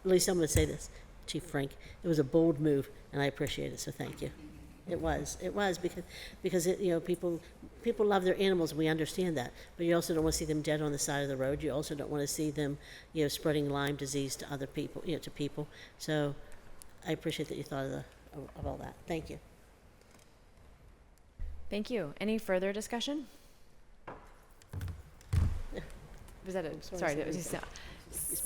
least I'm going to say this, Chief Frank, it was a bold move, and I appreciate it, so thank you. It was because people love their animals, and we understand that. But you also don't want to see them dead on the side of the road. You also don't want to see them, spreading Lyme disease to other people, to people. So I appreciate that you thought of all that. Thank you. Thank you. Any further discussion? Was that a, sorry, sorry, say that was anything.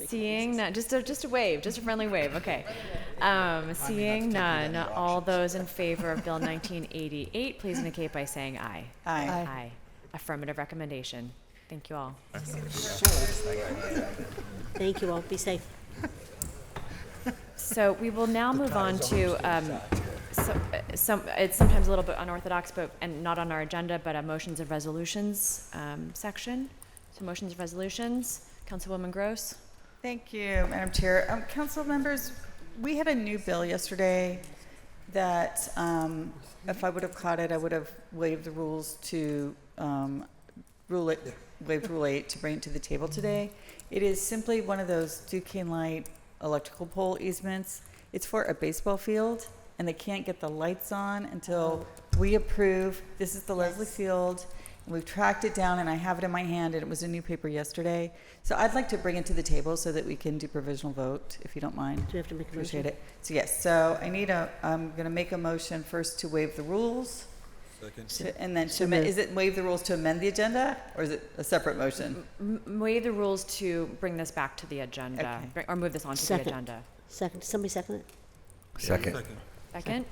seeing none, just a wave, just a friendly wave, okay. Seeing none, all those in favor of Bill 1988, please indicate by saying aye. Aye. Aye. Affirmative recommendation. Thank you all. Thank you all. Be safe. So we will now move on to, it's sometimes a little bit unorthodox, and not on our agenda, but a motions and resolutions section. So motions and resolutions. Councilwoman Gross. Thank you, Madam Chair. Council members, we had a new bill yesterday that if I would have caught it, I would have waived the rules to waived Rule 8 to bring it to the table today. It is simply one of those Duquesne Light electrical pole easements. It's for a baseball field, and they can't get the lights on until we approve. This is the Leslie Field. And we've tracked it down, and I have it in my hand, and it was a new paper yesterday. So I'd like to bring it to the table so that we can do provisional vote, if you don't mind. Do we have to make a motion? Appreciate it. So yes, so I'm going to make a motion first to waive the rules. Second. And then is it waive the rules to amend the agenda, or is it a separate motion? Waive the rules to bring this back to the agenda, or move this onto the agenda. Second. Somebody second it? Second. Second.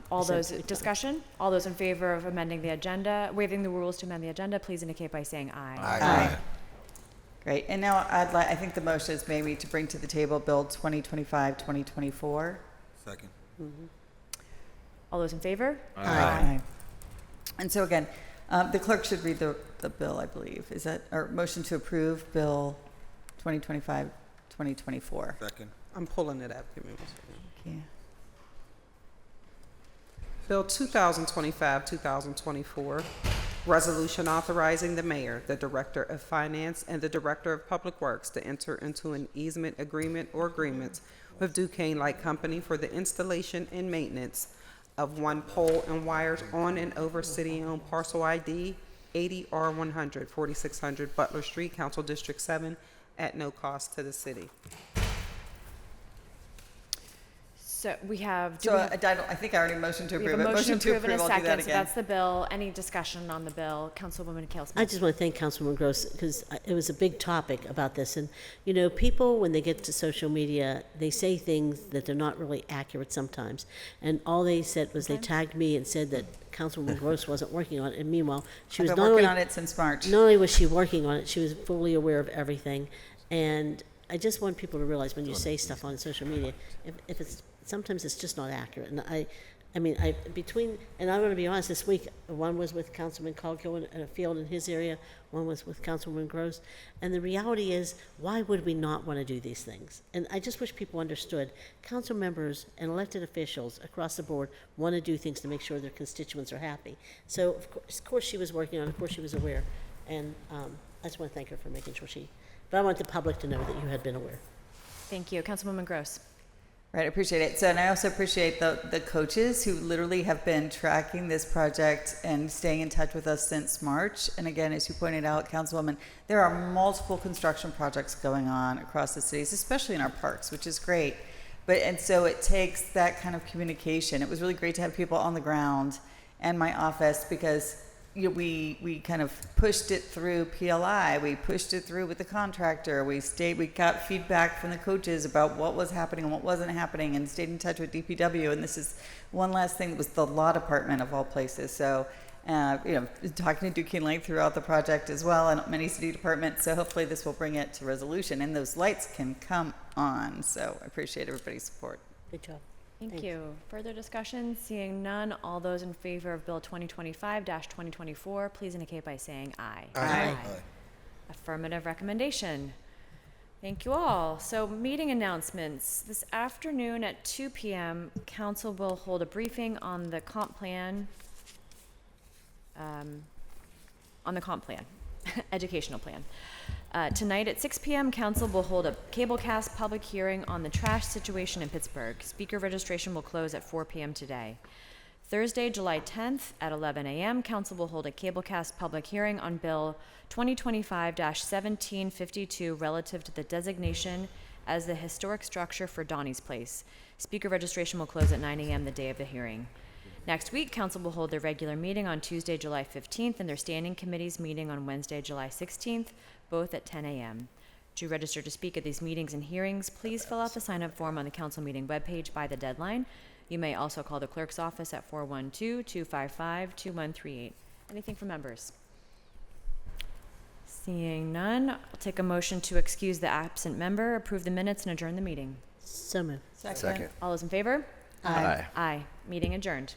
All those, discussion? All those in favor of amending the agenda, waiving the rules to amend the agenda, please indicate by saying aye. Aye. Great. And now I think the motion is maybe to bring to the table Bill 2025-2024. Second. All those in favor? Aye. And so again, the clerk should read the bill, I believe. Is that, or motion to approve Bill 2025-2024? Second. I'm pulling it up. Give me 1 second. Thank you. Bill 2025-2024, resolution authorizing the mayor, the director of finance, and the director of public works to enter into an easement agreement or agreements with Duquesne Light Company for the installation and maintenance of one pole and wires on and over city-owned parcel ID 80R100, 4600 Butler Street, Council District 7, at no cost to the city. So we have. I think I already motioned to approve it. We have a motion to approve in a I'll do that second, so again. that's the bill. Any discussion on the bill? Councilwoman Kale-Smith. I just want to thank Councilwoman Gross because it was a big topic about this. And, you know, people, when they get to social media, they say things that they're not really accurate sometimes. And all they said was they tagged me and said that Councilwoman Gross wasn't working on it. And meanwhile, she was I've been working on it since March. Not only was she working on it, she was fully aware of everything. And I just want people to realize when you say stuff on social media, if it's sometimes it's just not accurate. And and I'm going to be honest, this week, one was with Councilman Coghill in a field in his area, one was with Councilwoman Gross. And the reality is, why would we not want to do these things? And I just wish people understood, council members and elected officials across the board want to do things to make sure their constituents are happy. So, of course she was working on it, of course she was aware. And I just want to thank her for making sure but I want the public to know that you had been aware. Thank you. Councilwoman Gross. Right, I appreciate it. So, and I also appreciate the coaches who literally have been tracking this project and staying in touch with us since March. And again, as you pointed out, Councilwoman, there are multiple construction projects going on across the cities, especially in our parks, which is great. And so it takes that kind of communication. It was really great to have people on the ground and my office because we kind of pushed it through PLI. We pushed it through with the contractor. We got feedback from the coaches about what was happening and what wasn't happening, and stayed in touch with DPW. And this is one last thing that was the law department of all places. So, talking to Duquesne Light throughout the project as well, and many city departments. So hopefully this will bring it to resolution, and those lights can come on. So I appreciate everybody's support. Good job. Thank you. Further discussion? Seeing none, all those in favor of Bill 2025-2024, please indicate by saying aye. Aye. Affirmative recommendation. Thank you all. So meeting announcements. This afternoon at 2 p.m., council will hold a briefing on the comp plan, educational plan. Tonight at 6 p.m., council will hold a cablecast public hearing on the trash situation in Pittsburgh. Speaker registration will close at 4 p.m. today. Thursday, July 10th at 11 a.m., council will hold a cablecast public hearing on Bill 2025-1752 relative to the designation as the historic structure for Donnie's Place. Speaker registration will close at 9 a.m. the day of the hearing. Next week, council will hold their regular meeting on Tuesday, July 15th, and their standing committees meeting on Wednesday, July 16th, both at 10 a.m. To register to speak at these meetings and hearings, please fill out the sign-up form on the council meeting webpage by the deadline. You may also call the clerk's office at 412-255-2138. Anything from members? Seeing none, I'll take a motion to excuse the absent member, approve the minutes, and adjourn the meeting. So moved. Second. All those in favor? Aye. Aye. Meeting adjourned.